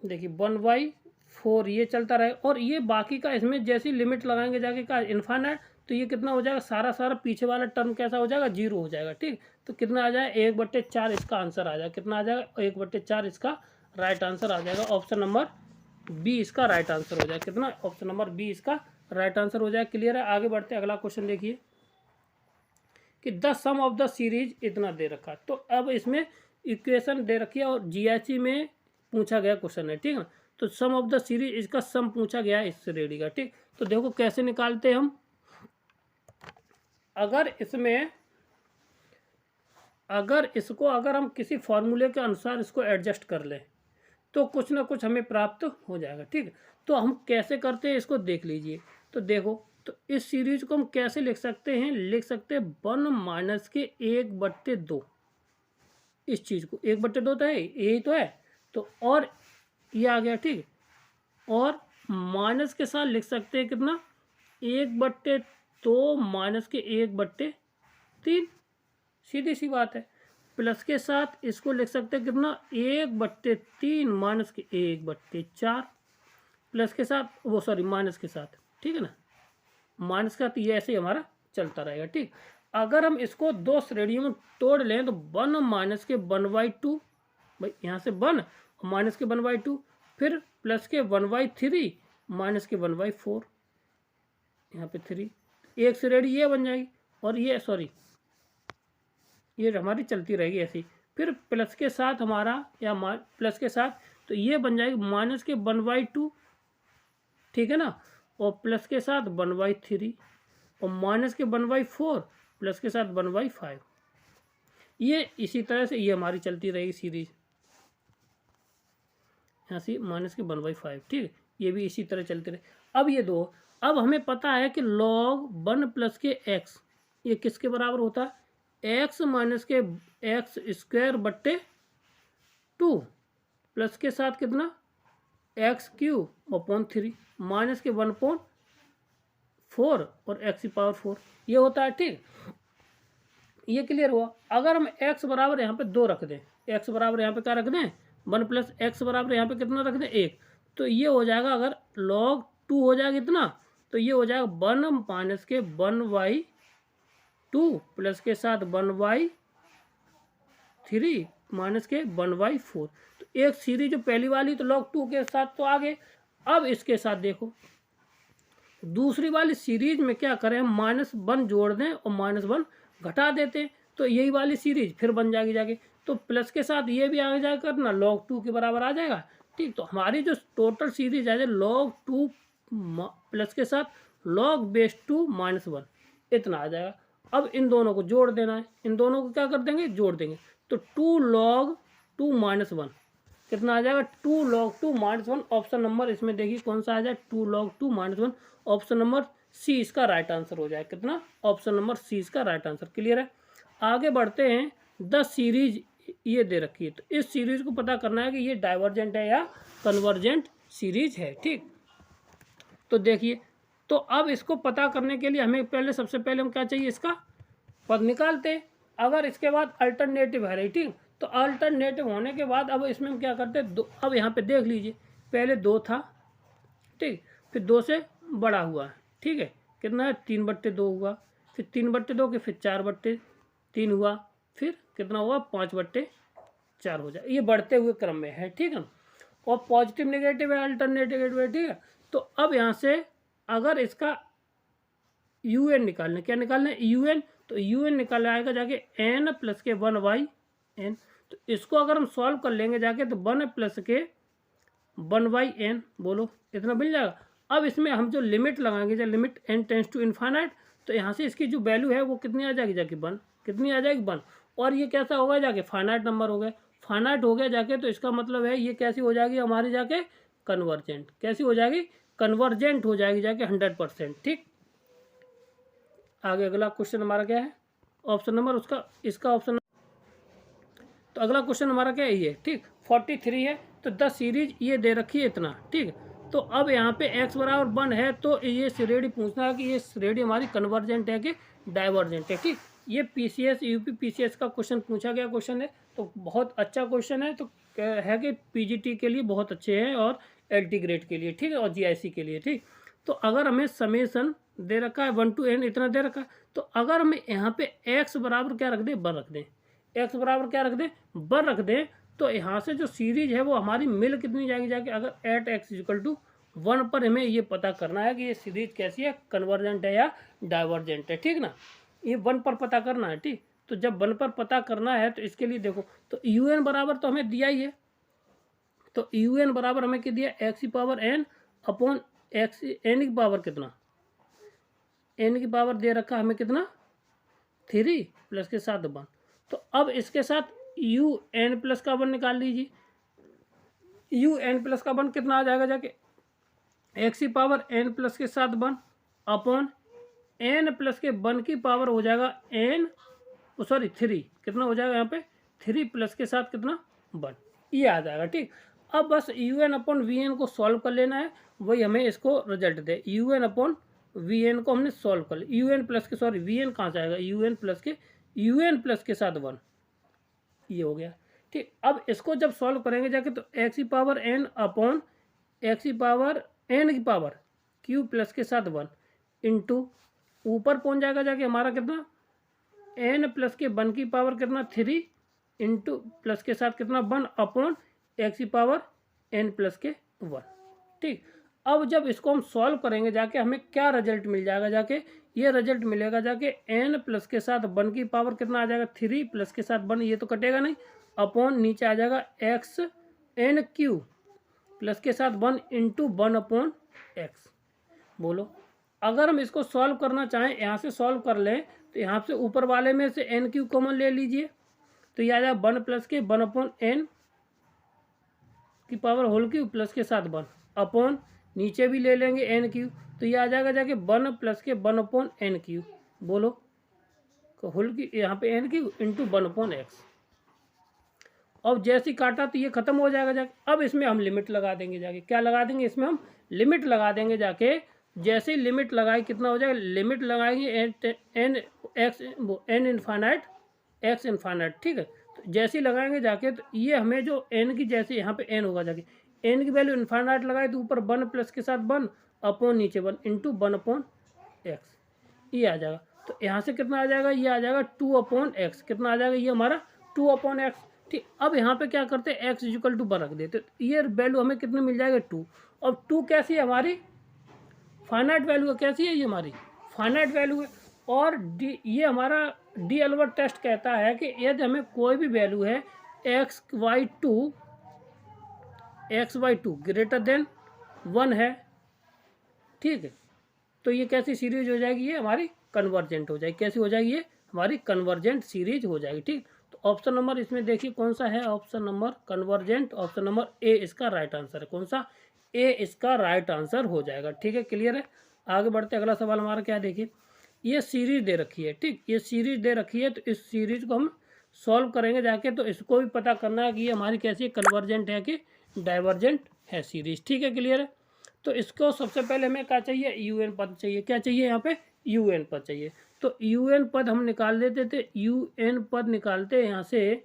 देखिए 1/4 ये चलता रहे। और ये बाकी का इसमें जैसी लिमिट लगाएंगे जाके का इन्फाइनाइट, तो ये कितना हो जाएगा सारा पीछे वाला टर्म कैसा हो जाएगा 0 हो जाएगा। ठीक, तो कितना आ जाएगा 1/4 इसका आंसर आ जाएगा। कितना आ जाएगा 1/4 इसका राइट आंसर आ जाएगा। ऑप्शन नंबर बी इसका राइट आंसर हो जाएगा। कितना ऑप्शन नंबर बी इसका राइट आंसर हो जाएगा। क्लियर है, आगे बढ़ते अगला क्वेश्चन देखिए कि the sum of the series इतना दे रखा। तो अब इसमें इक्वेशन दे रखी है और जीएचई में पूछा गया क्वेश्चन है। ठीक है, तो सम ऑफ द सीरीज इसका सम पूछा गया है इस रेडी का। ठीक, तो देखो कैसे निकालते हैं हम। अगर हम किसी फॉर्मूले के अनुसार इसको एडजस्ट कर लें तो कुछ ना कुछ हमें प्राप्त हो जाएगा। ठीक, तो हम कैसे करते हैं इसको देख लीजिए। तो देखो, तो इस सीरीज को हम कैसे लिख सकते हैं, लिख सकते हैं 1 माइनस के 1/2। इस चीज़ को 1/2 तो है, यही तो है। तो और ये आ गया। ठीक, और माइनस के साथ लिख सकते हैं कितना 1/2 माइनस के 1/3, सीधी सी बात है। प्लस के साथ इसको लिख सकते हैं कितना 1/3 माइनस के 1/4 प्लस के साथ वो सॉरी माइनस के साथ। ठीक है ना, माइनस का, तो ये ऐसे ही हमारा चलता रहेगा। ठीक, अगर हम इसको दो श्रेणियों में तोड़ लें तो 1 माइनस के 1/2, भाई यहाँ से 1 माइनस के 1/2, फिर प्लस के 1/3 माइनस के 1/4, यहाँ पे 3, एक श्रेणी ये बन जाएगी और ये सॉरी ये हमारी चलती रहेगी ऐसी। फिर प्लस के साथ हमारा या प्लस के साथ तो ये बन जाएगी माइनस के 1/2, ठीक है ना, और प्लस के साथ 1/3 और माइनस के 1/4 प्लस के साथ 1/5। ये इसी तरह से ये हमारी चलती रहेगी सीरीज, यहाँ से माइनस के 1/5। ठीक है, ये भी इसी तरह चलते रहे। अब ये दो, अब हमें पता है कि log 1 प्लस के x ये किसके बराबर होता है, x माइनस के x²/2 प्लस के साथ कितना x³ माइनस के 1/4 और x⁴ ये होता है। ठीक, ये क्लियर हुआ। अगर हम x बराबर यहाँ पे 2 रख दें, x बराबर यहाँ पे क्या रख दें 1 प्लस x बराबर यहाँ पे कितना रख दें 1, तो ये हो जाएगा अगर log 2 हो जाएगा इतना, तो ये हो जाएगा 1 माइनस के 1/2 प्लस के साथ 1/3 माइनस के 1/4। तो एक सीरीज जो पहली वाली तो log 2 के साथ तो आगे। अब इसके साथ देखो दूसरी वाली सीरीज में क्या करें, हम -1 जोड़ दें और -1 घटा देते हैं, तो यही वाली सीरीज फिर बन जाएगी जाके। तो प्लस के साथ ये भी आ जाएगा ना log 2 के बराबर आ जाएगा। ठीक, तो हमारी जो टोटल सीरीज है log 2 प्लस के साथ log⁻2 -1 इतना आ जाएगा। अब इन दोनों को जोड़ देना है, इन दोनों को क्या कर देंगे जोड़ देंगे, तो 2 log 2 -1 कितना आ जाएगा 2 log 2 -1। ऑप्शन नंबर इसमें देखिए कौन सा आ जाए 2 log 2 -1, ऑप्शन नंबर सी इसका राइट आंसर हो जाए। कितना ऑप्शन नंबर सी इसका राइट आंसर। क्लियर है, आगे बढ़ते हैं। 10 सीरीज ये दे रखी है, तो इस सीरीज को पता करना है कि ये डाइवर्जेंट है या कन्वर्जेंट सीरीज है। ठीक, तो देखिए, तो अब इसको पता करने के लिए हमें पहले सबसे पहले हम क्या चाहिए इसका पद निकालते हैं। अगर इसके बाद अल्टरनेटिव है ठीक, तो अल्टरनेटिव होने के बाद अब इसमें हम क्या करते हैं अब यहाँ पे देख लीजिए पहले 2 था, ठीक, फिर 2 से बड़ा हुआ है। ठीक है, कितना है 3/2 हुआ, फिर 3/2 के फिर 4/3 हुआ, फिर कितना हुआ 5/4 हो जाए। ये बढ़ते हुए क्रम में है। ठीक है, और पॉजिटिव नेगेटिव है अल्टरनेटिव है। ठीक है, तो अब यहाँ से अगर इसका UN निकालना, क्या निकालना है UN, तो UN निकाल आएगा जाके n प्लस के 1/n। तो इसको अगर हम सॉल्व कर लेंगे जाके तो 1 प्लस के 1/n बोलो इतना मिल जाएगा। अब इसमें हम जो लिमिट लगाएंगे जब limit n tends to infinite, तो यहाँ से इसकी जो वैल्यू है वो कितनी आ जाएगी जाके 1, कितनी आ जाएगी 1। और ये कैसा होगा जाके फाइनाइट नंबर हो गया, फाइनाइट हो गया जाके, तो इसका मतलब है ये कैसी हो जाएगी हमारी जाके कन्वर्जेंट। कैसी हो जाएगी? कन्वर्जेंट हो जाएगी जाके 100%। ठीक, आगे अगला क्वेश्चन हमारा क्या है? ऑप्शन नंबर उसका इसका ऑप्शन। तो अगला क्वेश्चन हमारा क्या है? ये ठीक 43 है। तो 10 सीरीज ये दे रखी है इतना। ठीक, तो अब यहाँ पे x बराबर 1 है तो ये श्रेणी पूछना है कि ये श्रेणी हमारी कन्वर्जेंट है कि डाइवर्जेंट है। ठीक, ये पीसीएस यूपी पीसीएस का क्वेश्चन पूछा गया क्वेश्चन है, तो बहुत अच्छा क्वेश्चन है। तो है कि पीजीटी के लिए बहुत अच्छे हैं और एलटी ग्रेड के लिए, ठीक है, और जीआईसी के लिए। ठीक, तो अगर हमें समेसन दे रखा है 1 to n इतना दे रखा है, तो अगर हमें यहाँ पे x बराबर क्या रख दें? 1 रख दें। x बराबर क्या रख दें? 1 रख दें। तो यहाँ से जो सीरीज है वो हमारी मिल कितनी जाएगी जाके? अगर एट x इक्वल टू 1 पर हमें ये पता करना है कि ये सीरीज कैसी है, कन्वर्जेंट है या डाइवर्जेंट है। ठीक ना, ये 1 पर पता करना है। ठीक, तो जब 1 पर पता करना है तो इसके लिए देखो, तो यू एन बराबर तो हमें दिया ही है। तो यू एन बराबर हमें क्या दिया? एक्स की power n upon x, n की पावर कितना? एन की पावर दे रखा हमें कितना? 3 प्लस के साथ 1। तो अब इसके साथ यू एन प्लस का 1 निकाल लीजिए। यू एन प्लस का 1 कितना आ जाएगा जाके? एक्स की पावर एन प्लस के साथ 1 अपॉन एन प्लस के 1 की पावर हो जाएगा एन, सॉरी 3, कितना हो जाएगा यहाँ पे? 3 प्लस के साथ कितना? 1, ये आ जाएगा। ठीक, अब बस u n upon v n को सॉल्व कर लेना है, वही हमें इसको रिजल्ट दे। U n upon v n को हमने सॉल्व कर लिया। यू एन प्लस के, सॉरी वी एन कहाँ से आएगा? यू एन प्लस के साथ 1, ये हो गया। ठीक, अब इसको जब सॉल्व करेंगे जाके तो एक्स की पावर एन अपॉन एक्स की पावर एन की पावर क्यू प्लस के साथ 1 इंटू ऊपर पहुंच जाएगा जाके हमारा कितना? एन प्लस के 1 की पावर कितना? 3 इंटू प्लस के साथ कितना? 1 अपॉन एक्स की पावर एन प्लस के 1। ठीक, अब जब इसको हम सॉल्व करेंगे जाके हमें क्या रिजल्ट मिल जाएगा जाके? ये रिजल्ट मिलेगा जाके एन प्लस के साथ 1 की पावर कितना आ जाएगा? 3 प्लस के साथ 1, ये तो कटेगा नहीं, अपॉन नीचे आ जाएगा एक्स एन क्यू प्लस के साथ 1 इंटू 1 अपॉन एक्स। बोलो, अगर हम इसको सॉल्व करना चाहें, यहाँ से सॉल्व कर लें, तो यहाँ से ऊपर वाले में से एन क्यू कॉमन ले लीजिए, तो ये आ जाएगा 1 प्लस के 1 अपॉन एन की पावर होल क्यू प्लस के साथ 1 अपॉन नीचे भी ले लेंगे एन क्यू, तो ये आ जाएगा जाके 1 प्लस के 1 अपॉन एन क्यू। बोलो, होल क्यू यहाँ पे n q into 1 upon x. अब जैसे ही काटा तो ये खत्म हो जाएगा जाके। अब इसमें हम लिमिट लगा देंगे जाके। क्या लगा देंगे? इसमें हम लिमिट लगा देंगे जाके। जैसे ही लिमिट लगाए कितना हो जाएगा? लिमिट लगाएंगे n x n infinite x infinite. ठीक है, तो जैसे ही लगाएंगे जाके तो ये हमें जो एन की, जैसे यहाँ पे एन होगा जाके, एन की वैल्यू इन्फानाइट लगाए तो ऊपर 1 प्लस के साथ 1 अपॉन नीचे 1 इंटू 1 अपॉन एक्स, ये आ जाएगा। तो यहाँ से कितना आ जाएगा? ये आ जाएगा 2 अपॉन एक्स। कितना आ जाएगा? ये हमारा 2 अपॉन एक्स। ठीक, अब यहाँ पे क्या करते हैं? एक्स इक्वल टू 1 रख देते, तो ये वैल्यू हमें कितनी मिल जाएगा? 2। अब 2 कैसी है? हमारी फाइनाइट वैल्यू है। कैसी है? ये हमारी फाइनाइट वैल्यू है। और डी, ये हमारा डी एल्बर्ट टेस्ट कहता है कि यदि हमें कोई भी वैल्यू है x y to greater than 1 है, ठीक है, तो ये कैसी सीरीज हो जाएगी? ये हमारी कन्वर्जेंट हो जाएगी। कैसी हो जाएगी? ये हमारी कन्वर्जेंट सीरीज हो जाएगी। ठीक, तो ऑप्शन नंबर इसमें देखिए कौन सा है? Option number convergent, option number a इसका राइट आंसर है। कौन सा? ए इसका राइट आंसर हो जाएगा। ठीक है, क्लियर है। आगे बढ़ते, अगला सवाल हमारा क्या है? देखिए, ये सीरीज दे रखी है। ठीक, ये सीरीज दे रखी है, तो इस सीरीज को हम सॉल्व करेंगे जाके। तो इसको भी पता करना है कि ये हमारी कैसी कन्वर्जेंट है कि डाइवर्जेंट है सीरीज। ठीक है, क्लियर है। तो इसको सबसे पहले हमें क्या चाहिए? यू एन पद चाहिए। क्या चाहिए? यहाँ पे यू एन पद चाहिए। तो यू एन पद हम निकाल देते थे। यू एन पद निकालते हैं यहाँ से,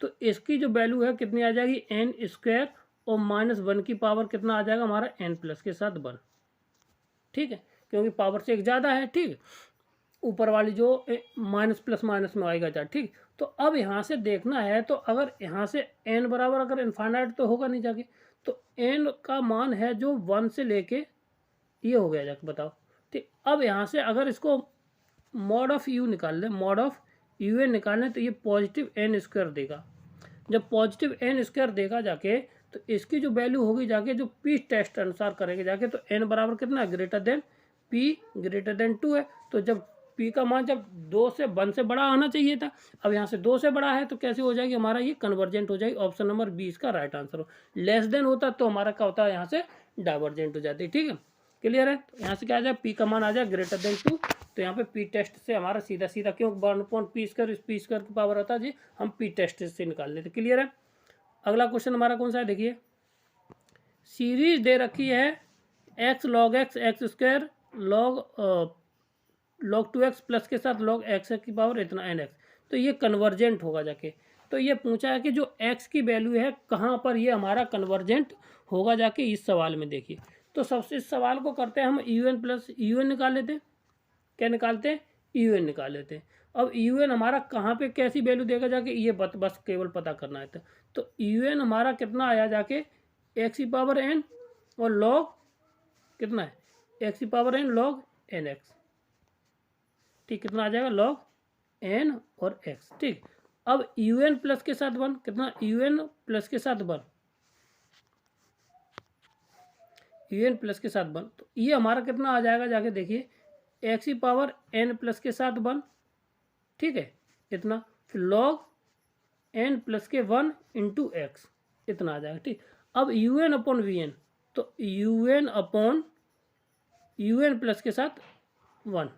तो इसकी जो वैल्यू है कितनी आ जाएगी? एन स्क्वायर और -1 की पावर कितना आ जाएगा? हमारा एन प्लस के साथ 1। ठीक है, क्योंकि पावर से एक ज़्यादा है। ठीक, ऊपर वाली जो माइनस प्लस माइनस में आएगा जा। ठीक, तो अब यहाँ से देखना है, तो अगर यहाँ से एन बराबर अगर इन्फाइनाइट तो होगा नहीं जाके, तो एन का मान है जो 1 से लेके ये हो गया जाके, बताओ। ठीक, अब यहाँ से अगर इसको मॉड ऑफ यू निकाल लें, मॉड ऑफ यू एन निकालें, तो ये पॉजिटिव एन स्क्वायर देगा। जब पॉजिटिव एन स्क्वायर देगा जाके, तो इसकी जो वैल्यू होगी जाके, जो पी टेस्ट अनुसार करेंगे जाके, तो एन बराबर कितना है? Greater then P greater than 2 है। तो जब पी का मान जब 2 से 1 से बड़ा आना चाहिए था, अब यहाँ से 2 से बड़ा है तो कैसे हो जाएगी हमारा ये कन्वर्जेंट हो जाएगी। ऑप्शन नंबर 20 का राइट आंसर हो। लेस देन होता तो हमारा क्या होता है, यहाँ से डाइवर्जेंट हो जाती है। ठीक है, क्लियर है। तो यहाँ से क्या आ जाए, पी का मान आ जाए ग्रेटर देन 2। तो यहाँ पे पी टेस्ट से हमारा सीधा सीधा, क्यों 1/p², इस p² की पावर आता है जी, हम पी टेस्ट से निकाल लेते। क्लियर है। अगला क्वेश्चन हमारा कौन सा है, देखिए सीरीज दे रखी है x log x² log 2x plus के साथ log x की पावर इतना nx, तो ये कन्वर्जेंट होगा जाके। तो ये पूछा है कि जो x की वैल्यू है कहाँ पर ये हमारा कन्वर्जेंट होगा जाके, इस सवाल में देखिए। तो सबसे इस सवाल को करते हैं हम un प्लस un निकाल लेते हैं। क्या निकालते हैं, un निकाल लेते हैं। अब un हमारा कहाँ पे कैसी वैल्यू देगा जाके, ये बस केवल पता करना है। तो un हमारा कितना आया जाके x की पावर n और log कितना है, x की पावर n log nx। ठीक, कितना आ जाएगा log n और x। ठीक, अब un प्लस के साथ 1 कितना, un प्लस के साथ 1, un प्लस के साथ 1, तो ये हमारा कितना आ जाएगा जाके देखिए, x की पावर n प्लस के साथ 1। ठीक है, इतना, फिर log n प्लस के 1 इंटू एक्स, इतना आ जाएगा। ठीक, अब un अपॉन vn, तो un अपॉन un प्लस के साथ 1।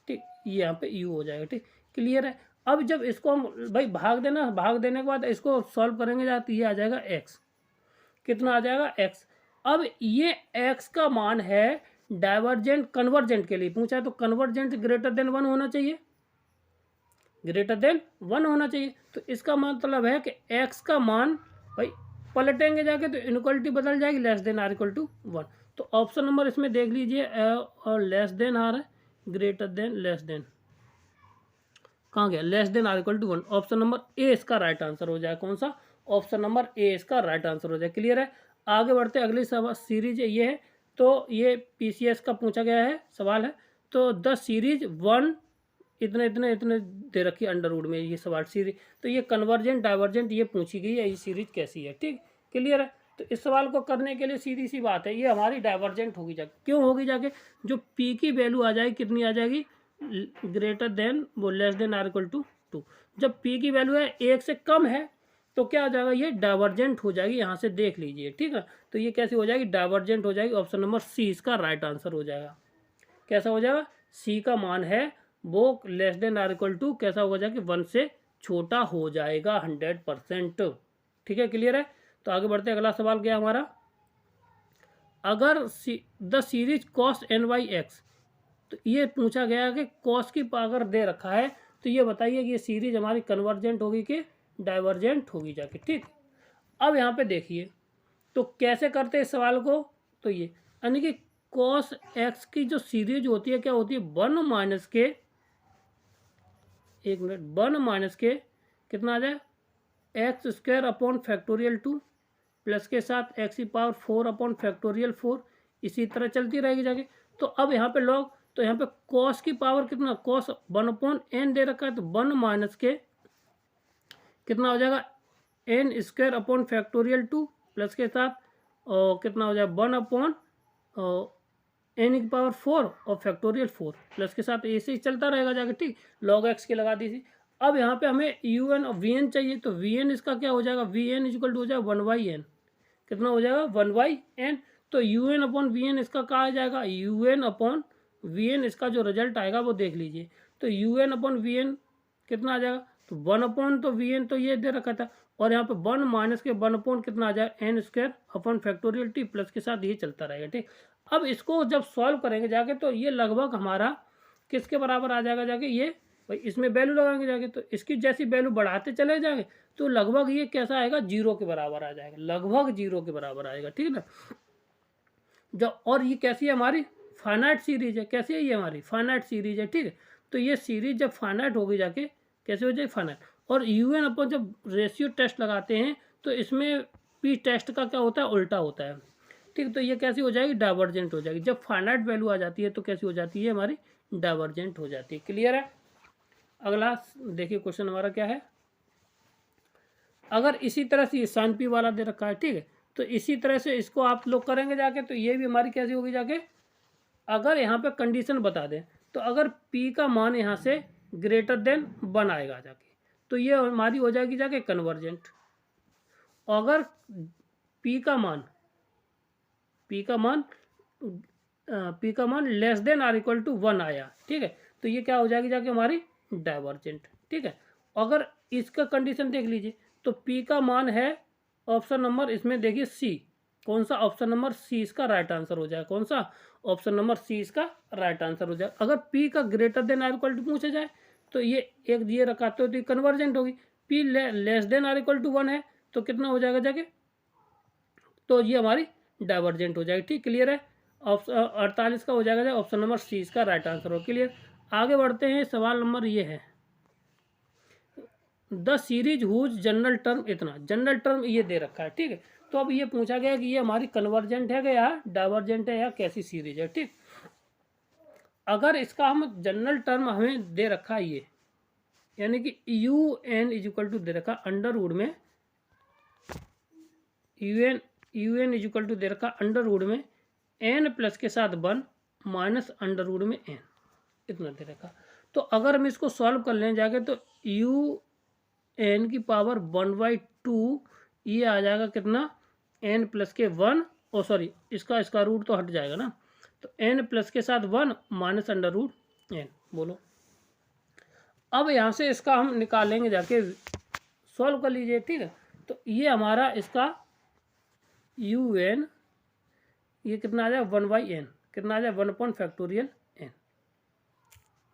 ठीक, ये यहाँ पे u हो जाएगा। ठीक, क्लियर है। अब जब इसको हम भाई भाग देना, भाग देने के बाद इसको सॉल्व करेंगे जाते, ये आ जाएगा x, कितना आ जाएगा x। अब ये x का मान है डाइवर्जेंट कन्वर्जेंट के लिए पूछा है, तो कन्वर्जेंट ग्रेटर देन 1 होना चाहिए, ग्रेटर देन 1 होना चाहिए। तो इसका मतलब है कि x का मान भाई पलटेंगे जाके तो इनक्वलिटी बदल जाएगी, less than or equal to 1। तो ऑप्शन नंबर इसमें देख लीजिए, और लेस देन आ रहा है, ग्रेटर देन, लेस देन कहाँ गया, less than or equal to 1। Option number a इसका राइट आंसर हो जाए। कौन सा, ऑप्शन नंबर ए इसका राइट आंसर हो जाए। क्लियर है। आगे बढ़ते, अगली सीरीज ये है, तो ये पीसीएस का पूछा गया है सवाल है। तो द सीरीज 1 इतने इतने इतने दे रखी अंडर रूट में, ये सवाल सीरीज, तो ये कन्वर्जेंट डाइवर्जेंट ये पूछी गई है, ये सीरीज कैसी है। ठीक, क्लियर है। तो इस सवाल को करने के लिए सीधी सी बात है, ये हमारी डाइवर्जेंट होगी जाके। क्यों होगी जाके, जो पी की वैल्यू आ जाएगी कितनी आ जाएगी, ग्रेटर देन वो less than or equal to 2। जब पी की वैल्यू है 1 से कम है तो क्या आ जाएगा, ये डाइवर्जेंट हो जाएगी। यहाँ से देख लीजिए। ठीक है, तो ये कैसे हो जाएगी, डाइवर्जेंट हो जाएगी। ऑप्शन नंबर सी इसका राइट आंसर हो जाएगा। कैसा हो जाएगा, सी का मान है वो less than or equal to कैसा होगा जाके 1 से छोटा हो जाएगा 100%। ठीक है, क्लियर है। तो आगे बढ़ते, अगला सवाल क्या हमारा, अगर द सीरीज कॉस ny(x), तो ये पूछा गया कि कॉस की अगर दे रखा है तो ये बताइए कि ये सीरीज हमारी कन्वर्जेंट होगी कि डाइवर्जेंट होगी जाके। ठीक, अब यहाँ पे देखिए तो कैसे करते हैं इस सवाल को, तो ये यानी कि कॉस x की जो सीरीज होती है क्या होती है, 1 माइनस के, एक मिनट, 1 माइनस के कितना आ जाए, x² अपॉन फैक्टोरियल 2 प्लस के साथ x की पावर 4 अपॉन फैक्टोरियल 4, इसी तरह चलती रहेगी जाके। तो अब यहाँ पे लॉग, तो यहाँ पे कॉस की पावर कितना, कॉस 1/n दे रखा है, तो 1 माइनस के कितना हो जाएगा, n² अपॉन फैक्टोरियल 2 प्लस के साथ और कितना हो जाएगा 1/n की पावर 4 और फैक्टोरियल 4 प्लस के साथ ऐसे ही चलता रहेगा जाके। ठीक, log x के लगा दी थी। अब यहाँ पे हमें un और vn चाहिए, तो vn इसका क्या हो जाएगा, vn इक्वल टू हो जाएगा 1/n, कितना हो जाएगा 1/n। तो un अपॉन वी इसका कहा आ जाएगा, un अपॉन वी इसका जो रिजल्ट आएगा वो देख लीजिए। तो un अपॉन वी कितना आ जाएगा, तो 1 अपॉन तो वी तो ये दे रखा था, और यहाँ पे 1 माइनस के 1 अपॉन कितना आ जाएगा n² upon factorial t plus के साथ ये चलता रहेगा। ठीक, अब इसको जब सॉल्व करेंगे जाके तो ये लगभग हमारा किसके बराबर आ जाएगा जाके, ये भाई इसमें वैल्यू लगाएंगे जाके, तो इसकी जैसी वैल्यू बढ़ाते चले जाएंगे तो लगभग ये कैसा आएगा, 0 के बराबर आ जाएगा, लगभग 0 के बराबर आएगा। ठीक है ना। जब, और ये कैसी है हमारी फाइनाइट सीरीज है, कैसी है ये हमारी फाइनाइट सीरीज है। ठीक है, तो ये सीरीज जब फाइनाइट होगी जाके कैसे हो जाएगी, फाइनाइट। और un अपन जब रेशियो टेस्ट लगाते हैं तो इसमें पी टेस्ट का क्या होता है, उल्टा होता है। ठीक, तो ये कैसी हो जाएगी, डाइवर्जेंट हो जाएगी। जब फाइनाइट वैल्यू आ जाती है तो कैसी हो जाती है, हमारी डाइवर्जेंट हो जाती है। क्लियर है। अगला देखिए क्वेश्चन हमारा क्या है, अगर इसी तरह से साइन पी वाला दे रखा है, ठीक है, तो इसी तरह से इसको आप लोग करेंगे जाके, तो ये भी हमारी कैसी होगी जाके, अगर यहाँ पे कंडीशन बता दें तो अगर p का मान यहाँ से ग्रेटर देन 1 आएगा जाके, तो ये हमारी हो जाएगी जाके कन्वर्जेंट। अगर p का मान less than or equal to 1 आया, ठीक है, तो ये क्या हो जाएगी जाके हमारी डाइवर्जेंट, ठीक है। अगर इसका कंडीशन देख लीजिए, तो p का मान है ऑप्शन नंबर, इसमें देखिए सी, कौन सा ऑप्शन नंबर सी इसका राइट आंसर हो जाएगा, कौन सा ऑप्शन नंबर सी इसका राइट आंसर हो जाएगा। अगर p का greater than or equal to पूछा जाए तो ये एक दिए रखाते हो तो ये कन्वर्जेंट होगी। p less than or equal to 1 है तो कितना हो जाएगा जाके, तो ये हमारी डाइवर्जेंट हो जाएगी, ठीक, क्लियर है। ऑप्शन 48 का हो जाएगा ऑप्शन नंबर सी इसका राइट आंसर हो, क्लियर। आगे बढ़ते हैं, सवाल नंबर ये है, the series whose general term इतना, जनरल टर्म ये दे रखा है, ठीक है। तो अब ये पूछा गया कि ये हमारी कन्वर्जेंट है या डाइवर्जेंट है या कैसी सीरीज है, ठीक। अगर इसका हम जनरल टर्म हमें दे रखा है ये, यानी कि u n is equal to दे रखा अंडर रूट में u n is equal to दे रखा अंडर रूट में एन प्लस के साथ 1 माइनस अंडर रूट में एन, इतना दे रखा। तो अगर हम इसको सॉल्व कर लें जाके तो यू एन की पावर 1/2 ये आ जाएगा कितना, एन प्लस के 1, ओ सॉरी इसका रूट तो हट जाएगा ना, तो एन प्लस के साथ 1 माइनस अंडर रूट एन। बोलो अब यहाँ से इसका हम निकालेंगे जाके, सॉल्व कर लीजिए, ठीक है। तो ये हमारा इसका यू एन ये कितना आ जाएगा 1/n, कितना आ जाएगा 1/फैक्टोरियल n,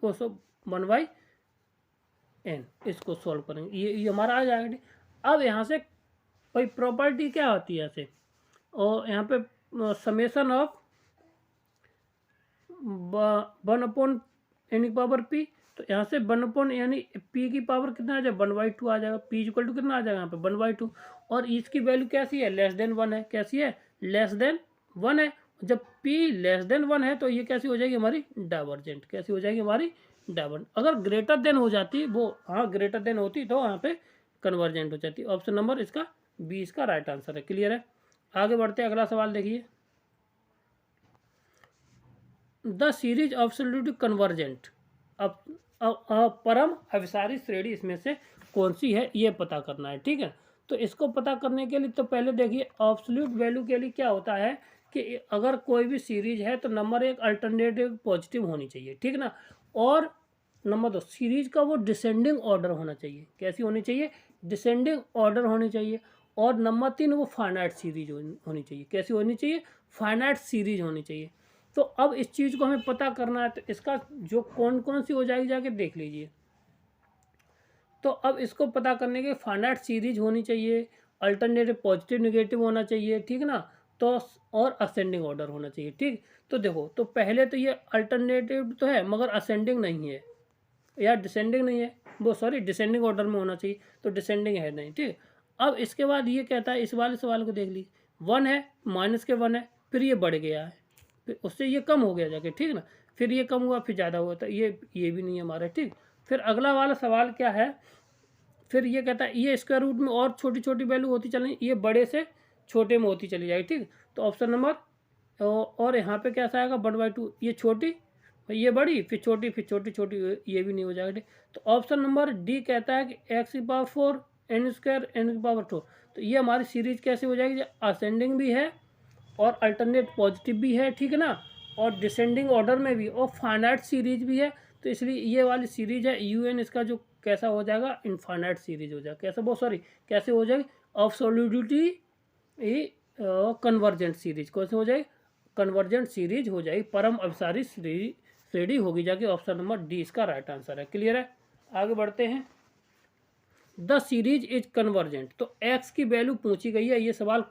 वो सब 1/n, इसको सॉल्व करेंगे, ये हमारा आ जाएगा। अब यहाँ से कोई प्रॉपर्टी क्या होती है यहाँ से, और यहाँ पे समेशन ऑफ 1/n की पावर p, तो यहाँ से 1 यानी p की पावर कितना आ जाएगा 1/2 आ जाएगा, p इक्वल टू कितना आ जाएगा यहाँ पे 1/2, और इसकी वैल्यू कैसी है लेस देन 1 है, कैसी है लेस देन 1 है। जब p लेस देन 1 है तो ये कैसी हो जाएगी हमारी डाइवर्जेंट, कैसी हो जाएगी हमारी डाइवर्जेंट। अगर ग्रेटर देन हो जाती वो, हाँ ग्रेटर देन होती तो यहाँ पे कन्वर्जेंट हो जाती। ऑप्शन नंबर इसका बी इसका राइट आंसर है, क्लियर है। आगे बढ़ते हैं, अगला सवाल देखिए, द सीरीज ऑब्सोल्यूटली कन्वर्जेंट, अब परम अभिसारी श्रेणी इसमें से कौन सी है ये पता करना है, ठीक है। तो इसको पता करने के लिए तो पहले देखिए ऑब्सोल्यूट वैल्यू के लिए क्या होता है कि अगर कोई भी सीरीज है तो नंबर एक अल्टरनेटिव पॉजिटिव होनी चाहिए, ठीक ना, और नंबर 2 सीरीज का वो डिसेंडिंग ऑर्डर होना चाहिए, कैसी होनी चाहिए डिसेंडिंग ऑर्डर होनी चाहिए, और नंबर 3 वो फाइनाइट सीरीज होनी चाहिए, कैसी होनी चाहिए फाइनाइट सीरीज होनी चाहिए। तो अब इस चीज़ को हमें पता करना है, तो इसका जो कौन कौन सी हो जाएगी जाके देख लीजिए। तो अब इसको पता करने के फाइनाइट सीरीज होनी चाहिए, अल्टरनेटिव पॉजिटिव नेगेटिव होना चाहिए, ठीक ना, तो और असेंडिंग ऑर्डर होना चाहिए, ठीक। तो देखो, तो पहले तो ये अल्टरनेटिव तो है मगर असेंडिंग नहीं है या डिसेंडिंग नहीं है, वो सॉरी डिसेंडिंग ऑर्डर में होना चाहिए, तो डिसेंडिंग है नहीं, ठीक। अब इसके बाद ये कहता है, इस वाले सवाल को देख लीजिए, 1 है माइनस के 1 है, फिर ये बढ़ गया है, फिर उससे ये कम हो गया जाके, ठीक ना, फिर ये कम हुआ फिर ज़्यादा हुआ, तो ये भी नहीं है हमारा, ठीक। फिर अगला वाला सवाल क्या है, फिर ये कहता है ये स्क्वायर रूट में और छोटी छोटी वैल्यू होती चलें, ये बड़े से छोटे में होती चली जाएगी, ठीक। तो ऑप्शन नंबर, और यहाँ पे कैसा आएगा 1/2, ये छोटी ये बड़ी फिर छोटी फिर छोटी छोटी, ये भी नहीं हो जाएगा, ठीक। तो ऑप्शन नंबर डी कहता है कि x⁴ n² n⁴, तो ये हमारी सीरीज कैसे हो जाएगी, असेंडिंग भी है और अल्टरनेट पॉजिटिव भी है, ठीक है ना, और डिसेंडिंग ऑर्डर में भी, और फाइनाइट सीरीज भी है। तो इसलिए ये वाली सीरीज है यू एन, इसका जो कैसा हो जाएगा इनफाइनाइट सीरीज हो जाएगा, कैसा वो सॉरी कैसे हो जाएगी ऑब्सोल्यूटली कन्वर्जेंट सीरीज, कैसे हो जाएगी कन्वर्जेंट सीरीज हो जाएगी, परम अभिसारी श्रेणी होगी जाके, ऑप्शन नंबर डी इसका राइट आंसर है, क्लियर है। आगे बढ़ते हैं, द सीरीज इज कन्वर्जेंट, तो एक्स की वैल्यू पूछी गई है, ये सवाल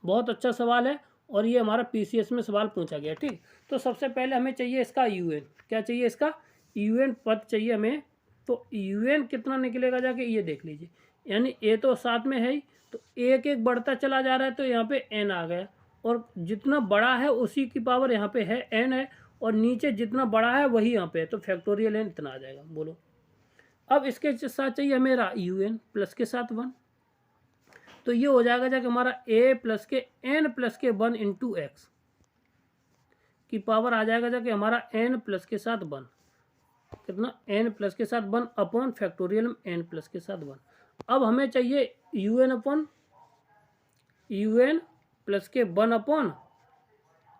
बहुत अच्छा सवाल है और ये हमारा पीसीएस में सवाल पूछा गया, ठीक। तो सबसे पहले हमें चाहिए इसका यूएन, क्या चाहिए इसका यूएन पद चाहिए हमें। तो यूएन कितना निकलेगा जाके ये देख लीजिए, यानी ए तो साथ में है ही, तो एक एक बढ़ता चला जा रहा है, तो यहाँ पे एन आ गया, और जितना बड़ा है उसी की पावर यहाँ पे है एन है, और नीचे जितना बड़ा है वही यहाँ पे है, तो फैक्टोरियल एन इतना आ जाएगा। बोलो अब इसके साथ चाहिए हमें यूएन प्लस के साथ 1, तो ये हो जाएगा जाके हमारा a प्लस के n प्लस के 1 इंटू एक्स, की पावर आ जाएगा जाके हमारा n प्लस के साथ 1, कितना n प्लस के साथ 1 अपॉन फैक्टोरियल n प्लस के साथ 1। अब हमें चाहिए un अपॉन un प्लस के 1 अपॉन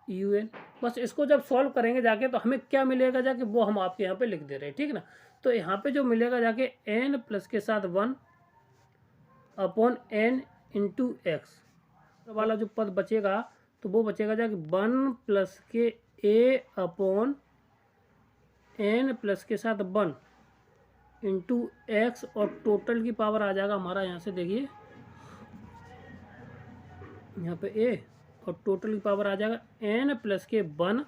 un। बस इसको जब सॉल्व करेंगे जाके तो हमें क्या मिलेगा जाके वो हम आपके यहाँ पे लिख दे रहे हैं, ठीक ना। तो यहाँ पे जो मिलेगा जाके n प्लस के साथ 1 अपॉन n इंटू एक्स वाला जो पद बचेगा तो वो बचेगा जाके 1 प्लस के a अपॉन n प्लस के साथ 1 इंटू एक्स, और टोटल की पावर आ जाएगा हमारा यहाँ से देखिए यहाँ पे a, और टोटल की पावर आ जाएगा n प्लस के 1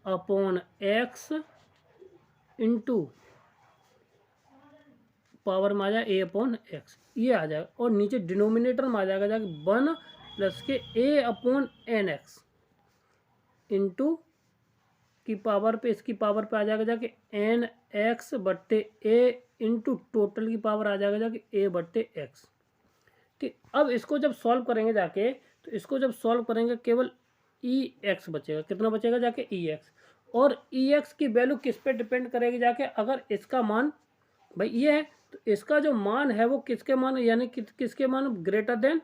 अपॉन एक्स इंटू पावर में आ जाएगा a अपॉन एक्स, ये आ जाएगा। और नीचे डिनोमिनेटर में आ जाएगा जाके 1 प्लस के a upon n x into की पावर पे, इसकी पावर पे आ जाएगा जाके एन एक्स बट्टे ए इंटू टोटल की पावर आ जाएगा जाके ए बट्टे एक्स। ठीक, अब इसको जब सॉल्व करेंगे जाके तो इसको जब सॉल्व करेंगे केवल ई एक्स बचेगा, कितना बचेगा जाके ई एक्स। और ई एक्स की वैल्यू किस पे डिपेंड करेगी जाके, अगर इसका मान भाई ये है तो इसका जो मान है वो किसके मान यानी किसके मान greater than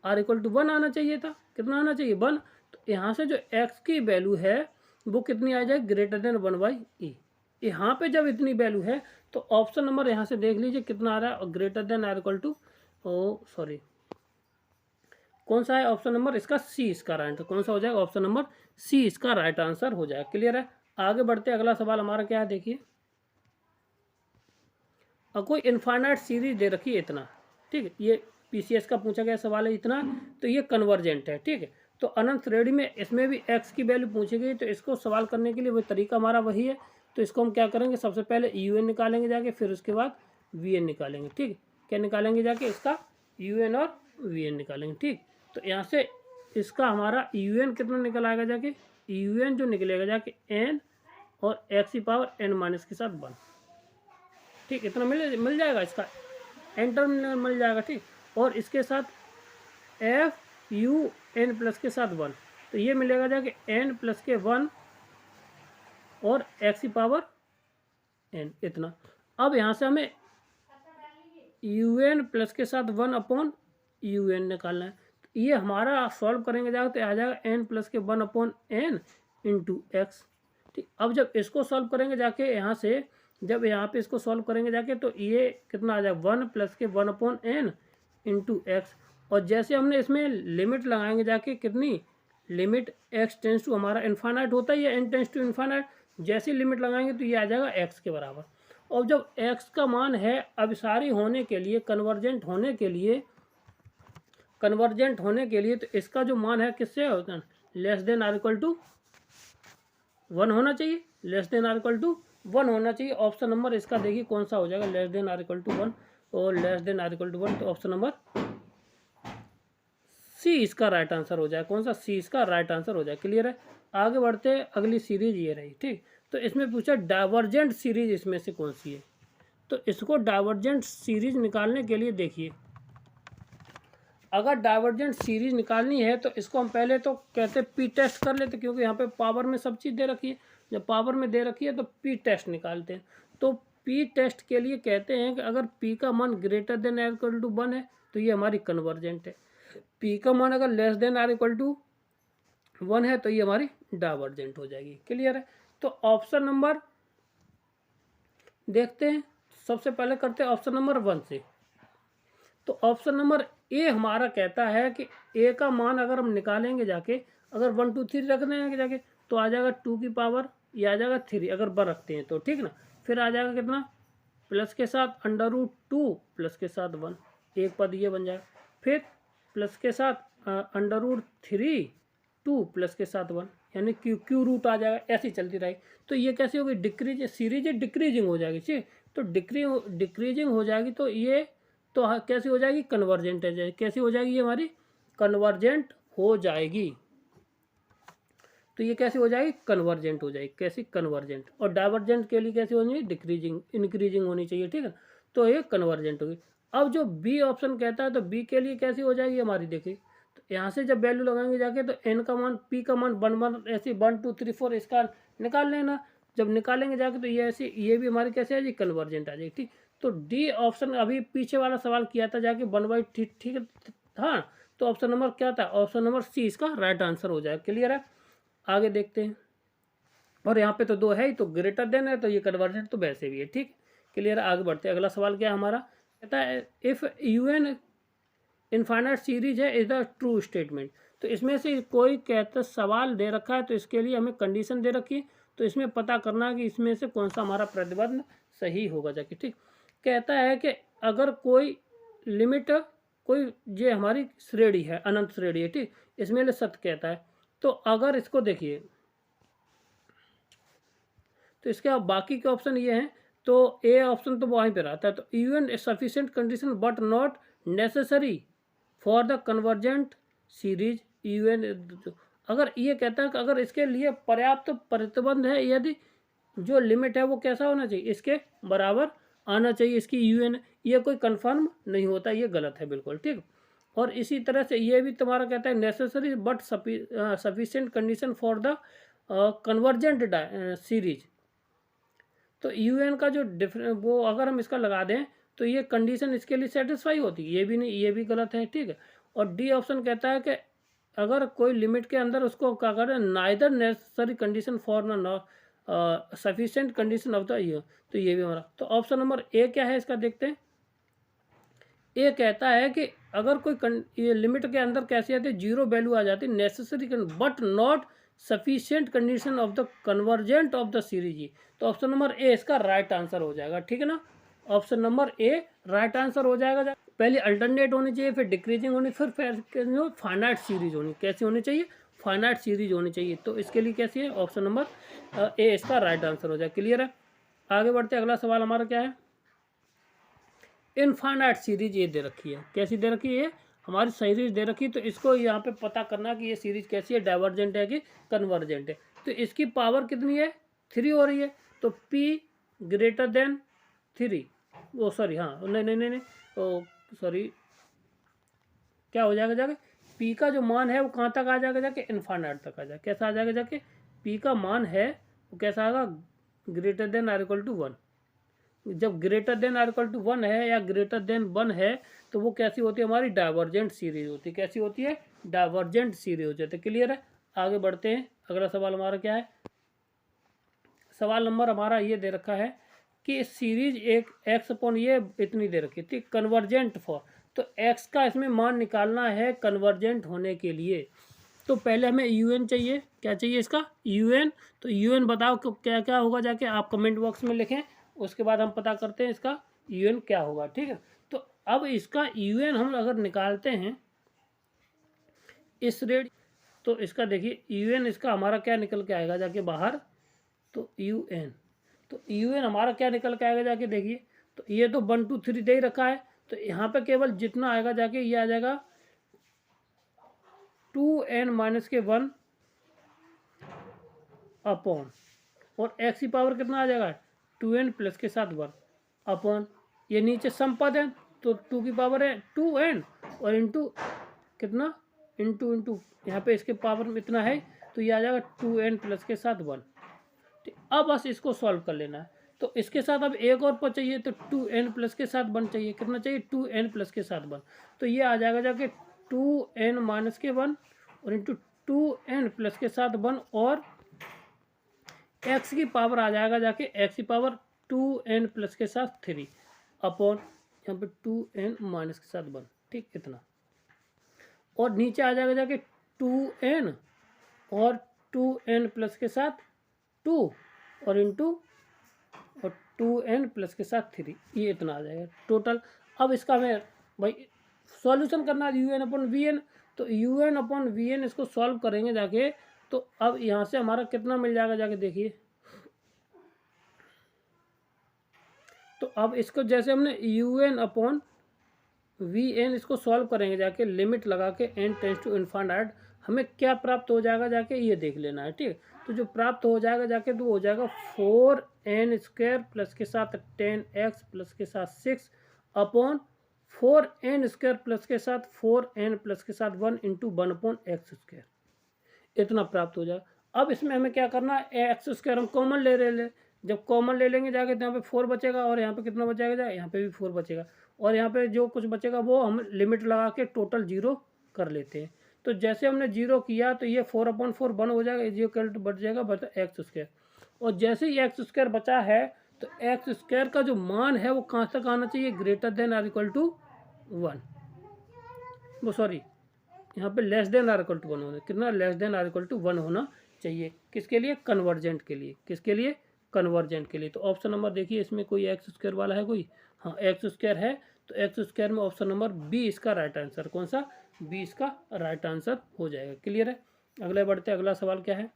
or equal to 1 आना चाहिए था, कितना आना चाहिए 1। तो यहाँ से जो एक्स की वैल्यू है वो कितनी आ जाए ग्रेटर देन 1 बाई ई। यहाँ पे जब इतनी वैल्यू है तो ऑप्शन नंबर यहाँ से देख लीजिए कितना आ रहा है, greater than or equal to sorry कौन सा है ऑप्शन नंबर इसका सी, इसका राइट कौन सा हो जाएगा ऑप्शन नंबर सी इसका राइट आंसर हो जाएगा। क्लियर है। आगे बढ़ते अगला सवाल हमारा क्या है देखिए, कोई इनफाइनाइट सीरीज दे रखी है इतना, ठीक है, ये पीसीएस का पूछा गया सवाल है इतना, तो ये कन्वर्जेंट है, ठीक है। तो अनंत श्रेणी में इसमें भी एक्स की वैल्यू पूछी गई, तो इसको सवाल करने के लिए वही तरीका हमारा वही है। तो इसको हम क्या करेंगे, सबसे पहले यू एन निकालेंगे जाके, फिर उसके बाद वी एन निकालेंगे, ठीक है। क्या निकालेंगे जाके इसका यू एन और वी एन निकालेंगे, ठीक। तो यहाँ से इसका हमारा यू एन कितना निकल आएगा जाके, यू एन जो निकलेगा जाके एन और एक्स की पावर एन माइनस के साथ 1, ठीक, इतना मिल जाएगा इसका एन टर्म मिल जाएगा, ठीक। और इसके साथ एफ यू एन प्लस के साथ 1, तो ये मिलेगा जाके एन प्लस के 1 और एक्स की पावर एन इतना। अब यहाँ से हमें यू एन प्लस के साथ 1 अपॉन यू एन निकालना है। तो ये हमारा सॉल्व करेंगे जाकर तो आ जाएगा एन प्लस के 1 अपॉन एन इंटू एक्स, ठीक। अब जब इसको सॉल्व करेंगे जाके यहाँ से, जब यहाँ पे इसको सॉल्व करेंगे जाके तो ये कितना आ जाएगा 1 प्लस के 1 अपॉन एन इंटू एक्स। और जैसे हमने इसमें लिमिट लगाएंगे जाके कितनी, लिमिट एक्स टेंस टू हमारा इन्फाइनाइट होता है, एन टेंस टू इन्फाइनाइट, जैसे लिमिट लगाएंगे तो ये आ जाएगा एक्स के बराबर। और जब एक्स का मान है अभिसारी होने के लिए, कन्वर्जेंट होने के लिए तो इसका जो मान है किससे होता है, less than or equal to 1 होना चाहिए, less than or equal to 1 होना चाहिए। ऑप्शन नंबर इसका देखिए कौन सा हो जाएगा, less than or equal to 1 और less than or equal to 1, तो ऑप्शन नंबर सी इसका राइट आंसर हो जाए। कौन सा, सी इसका राइट आंसर हो जाए। क्लियर है। आगे बढ़ते हैं, अगली सीरीज ये रही, ठीक। तो इसमें पूछा डाइवर्जेंट सीरीज इसमें से कौन सी है, तो इसको डाइवर्जेंट सीरीज निकालने के लिए देखिए, अगर डाइवर्जेंट सीरीज निकालनी है तो इसको हम पहले तो कहते हैं पी टेस्ट कर लेते, क्योंकि यहाँ पे पावर में सब चीज़ दे रखी है, जब पावर में दे रखी है तो पी टेस्ट निकालते हैं। तो पी टेस्ट के लिए कहते हैं कि अगर पी का मान greater than or equal to 1 है तो ये हमारी कन्वर्जेंट है, पी का मान अगर less than or equal to 1 है तो ये हमारी डाइवर्जेंट हो जाएगी। क्लियर है। तो ऑप्शन नंबर देखते हैं, सबसे पहले करते हैं ऑप्शन नंबर 1 से। तो ऑप्शन नंबर ए हमारा कहता है कि ए का मान अगर हम निकालेंगे जाके, अगर 1 2 3 रख देंगे जाके तो आ जाएगा 2 की पावर, ये आ जाएगा 3 अगर 1 रखते हैं तो, ठीक ना। फिर आ जाएगा कितना, प्लस के साथ √2 प्लस के साथ 1, एक पद ये बन जाएगा। फिर प्लस के साथ √3 2 प्लस के साथ 1, यानी क्यू रूट आ जाएगा, ऐसी चलती रहेगी। तो ये कैसे होगी, डिक्रीज सीरीज डिक्रीजिंग हो जाएगी, ठीक। तो डिक्रीजिंग हो जाएगी तो ये तो कैसी हो जाएगी, कन्वर्जेंट है, कैसी हो जाएगी ये हमारी कन्वर्जेंट हो जाएगी। तो ये कैसे हो जाएगी, कन्वर्जेंट हो जाएगी, कैसी कन्वर्जेंट। और डाइवर्जेंट के लिए कैसी होनी चाहिए, डिक्रीजिंग इंक्रीजिंग होनी चाहिए, ठीक है। तो ये कन्वर्जेंट होगी। अब जो बी ऑप्शन कहता है तो बी के लिए कैसी हो जाएगी हमारी, देखिए तो यहाँ से जब वैल्यू लगाएंगे जाके तो एन का मान, पी का मान 1 ऐसे 1 2 3 4 इसका निकाल लेना। जब निकालेंगे जाके तो ये ऐसे, ये भी हमारी कैसे आ जाएगी, कन्वर्जेंट आ जाएगी। ठीक, तो डी ऑप्शन, अभी पीछे वाला सवाल किया था जाके 1/, ठीक है, हाँ, तो ऑप्शन नंबर क्या था, ऑप्शन नंबर सी इसका राइट आंसर हो जाएगा। क्लियर है, आगे देखते हैं। और यहाँ पे तो 2 है ही, तो ग्रेटर देन है तो ये कन्वर्जेंट तो वैसे भी है। ठीक, क्लियर है, आगे बढ़ते हैं। अगला सवाल क्या है हमारा, कहता है इफ UN इनफाइनाइट सीरीज है इज द ट्रू स्टेटमेंट। तो इसमें से कोई कहता सवाल दे रखा है, तो इसके लिए हमें कंडीशन दे रखी है, तो इसमें पता करना है कि इसमें से कौन सा हमारा प्रतिबंध सही होगा जाके। ठीक, कहता है कि अगर कोई लिमिट, कोई ये हमारी श्रेणी है, अनंत श्रेणी है, ठीक, इसमें लिए सत्य कहता है। तो अगर इसको देखिए, तो इसके बाकी के ऑप्शन ये हैं, तो ए ऑप्शन तो वहीं पे रहता है, तो even sufficient condition but not necessary for the convergent series UN। अगर ये कहता है कि अगर इसके लिए पर्याप्त प्रतिबंध है, यदि जो लिमिट है वो कैसा होना चाहिए, इसके बराबर आना चाहिए इसकी UN, ये कोई कंफर्म नहीं होता, ये गलत है बिल्कुल। ठीक, और इसी तरह से ये भी तुम्हारा कहता है necessary but sufficient condition for the convergent series. तो UN का जो डिफरेंस, वो अगर हम इसका लगा दें तो ये कंडीशन इसके लिए सेटिस्फाई होती है, ये भी नहीं, ये भी गलत है। ठीक है, और डी ऑप्शन कहता है कि अगर कोई लिमिट के अंदर उसको क्या करें, नाइदर नेसेसरी कंडीशन फॉर न sufficient condition of the year, तो ये भी हमारा। तो ऑप्शन नंबर ए क्या है इसका, देखते हैं। ए कहता है कि अगर कोई ये लिमिट के अंदर कैसे आती है, 0 वैल्यू आ जाती है, necessary but not sufficient condition of the convergent of the series, तो ऑप्शन नंबर ए इसका राइट आंसर हो जाएगा। ठीक है ना, ऑप्शन नंबर ए राइट आंसर हो जाएगा। पहले अल्टरनेट होनी चाहिए, फिर डिक्रीजिंग होनी, फिर फाइनाइट सीरीज होनी, कैसी होनी चाहिए, फाइनाइट सीरीज होनी चाहिए। तो इसके लिए कैसी है, ऑप्शन नंबर ए इसका राइट आंसर हो जाएगा। क्लियर है, आगे बढ़ते। अगला सवाल हमारा क्या है, इनफाइनाइट सीरीज ये दे रखी है, कैसी दे रखी है, हमारी सीरीज दे रखी है, तो इसको यहाँ पे पता करना कि ये सीरीज कैसी है, डाइवर्जेंट है कि कन्वर्जेंट है। तो इसकी पावर कितनी है, 3 हो रही है, तो P ग्रेटर देन 3, वो सॉरी, हाँ नहीं, सॉरी, क्या हो जाएगा जाके, P का जो मान है वो कहाँ तक आ जाएगा जाके, इनफाइनाइट तक आ जाएगा। कैसा आ जाएगा जाके, P का मान है वो कैसा आएगा, greater than or equal to 1। जब greater than or equal to 1 है या ग्रेटर देन 1 है, तो वो कैसी होती है, हमारी डाइवर्जेंट सीरीज होती है। कैसी होती है, डाइवर्जेंट सीरीज हो जाती है। क्लियर है, आगे बढ़ते हैं। अगला सवाल हमारा क्या है, सवाल नंबर हमारा ये दे रखा है कि सीरीज एक एक्स अपॉन ये इतनी दे रखी थी, कन्वर्जेंट फॉर, तो एक्स का इसमें मान निकालना है कन्वर्जेंट होने के लिए। तो पहले हमें UN चाहिए, क्या चाहिए इसका, UN। तो UN बताओ क्या क्या होगा जाके, आप कमेंट बॉक्स में लिखें, उसके बाद हम पता करते हैं इसका UN क्या होगा। ठीक है, तो अब इसका UN हम अगर निकालते हैं इस रेट, तो इसका देखिए UN इसका हमारा क्या निकल के आएगा जाके बाहर, तो UN हमारा क्या निकल के आएगा जाके देखिए, तो ये तो 1 2 3 दे ही रखा है, तो यहाँ पे केवल जितना आएगा जाके ये आ जाएगा 2n-1 अपॉन, और x की पावर कितना आ जाएगा, 2n प्लस के साथ 1 अपॉन, ये नीचे सम पद है, तो 2 की पावर है 2n, और इंटू कितना, इंटू यहाँ पे इसके पावर में इतना है, तो ये आ जाएगा 2n प्लस के साथ 1। अब बस इसको सॉल्व कर लेना है। तो इसके साथ अब एक और पद चाहिए, तो 2n प्लस के साथ 1 चाहिए, कितना चाहिए, 2n प्लस के साथ 1, तो ये आ जाएगा जाके 2n-1 और इंटू 2n प्लस के साथ 1, और x की पावर आ जाएगा जाके, x की पावर 2n प्लस के साथ 3 अपॉन यहाँ पे 2n माइनस के साथ 1। ठीक, इतना, और नीचे आ जाएगा जाके 2n और 2n प्लस के साथ 2 और इंटू और 2n प्लस के साथ 3, ये इतना आ जाएगा टोटल। अब इसका हमें भाई सॉल्यूशन करना है UN/VN, तो UN/VN इसको सॉल्व करेंगे जाके, तो अब यहाँ से हमारा कितना मिल जाएगा जाके देखिए। तो अब इसको जैसे हमने UN/VN इसको सॉल्व करेंगे जाके, लिमिट लगा के n टेंस टू इनफाइनाइट, हमें क्या प्राप्त हो जाएगा जाके ये देख लेना है। ठीक, तो जो प्राप्त हो जाएगा जाके, तो हो जाएगा 4n² प्लस के साथ 10x प्लस के साथ 6 अपॉन 4n² प्लस के साथ 4n प्लस के साथ 1 इंटू 1/x², इतना प्राप्त हो जाएगा। अब इसमें हमें क्या करना है, x² हम कॉमन ले रहे ले, जब कॉमन ले लेंगे जाके तो यहाँ पे 4 बचेगा और यहाँ पे कितना बचेगा, यहाँ पे भी 4 बचेगा और यहाँ पे जो कुछ बचेगा वो हम लिमिट लगा के टोटल 0 कर लेते हैं। तो जैसे हमने 0 किया तो ये 4/4 1 हो जाएगा, इक्वल टू बच जाएगा x²। और जैसे ही x² बचा है तो x² का जो मान है वो कहाँ तक आना चाहिए, greater than or equal to 1, वो सॉरी यहाँ पे less than or equal to 1 होना, कितना less than or equal to 1 होना चाहिए, किसके लिए, कन्वर्जेंट के लिए, किसके लिए, कन्वर्जेंट के लिए। तो ऑप्शन नंबर देखिए इसमें कोई x² वाला है कोई, हाँ x² है, तो x² में ऑप्शन नंबर बी इसका राइट आंसर, कौन सा, बी इसका राइट आंसर हो जाएगा। क्लियर है, अगले बढ़ते, अगला सवाल क्या है।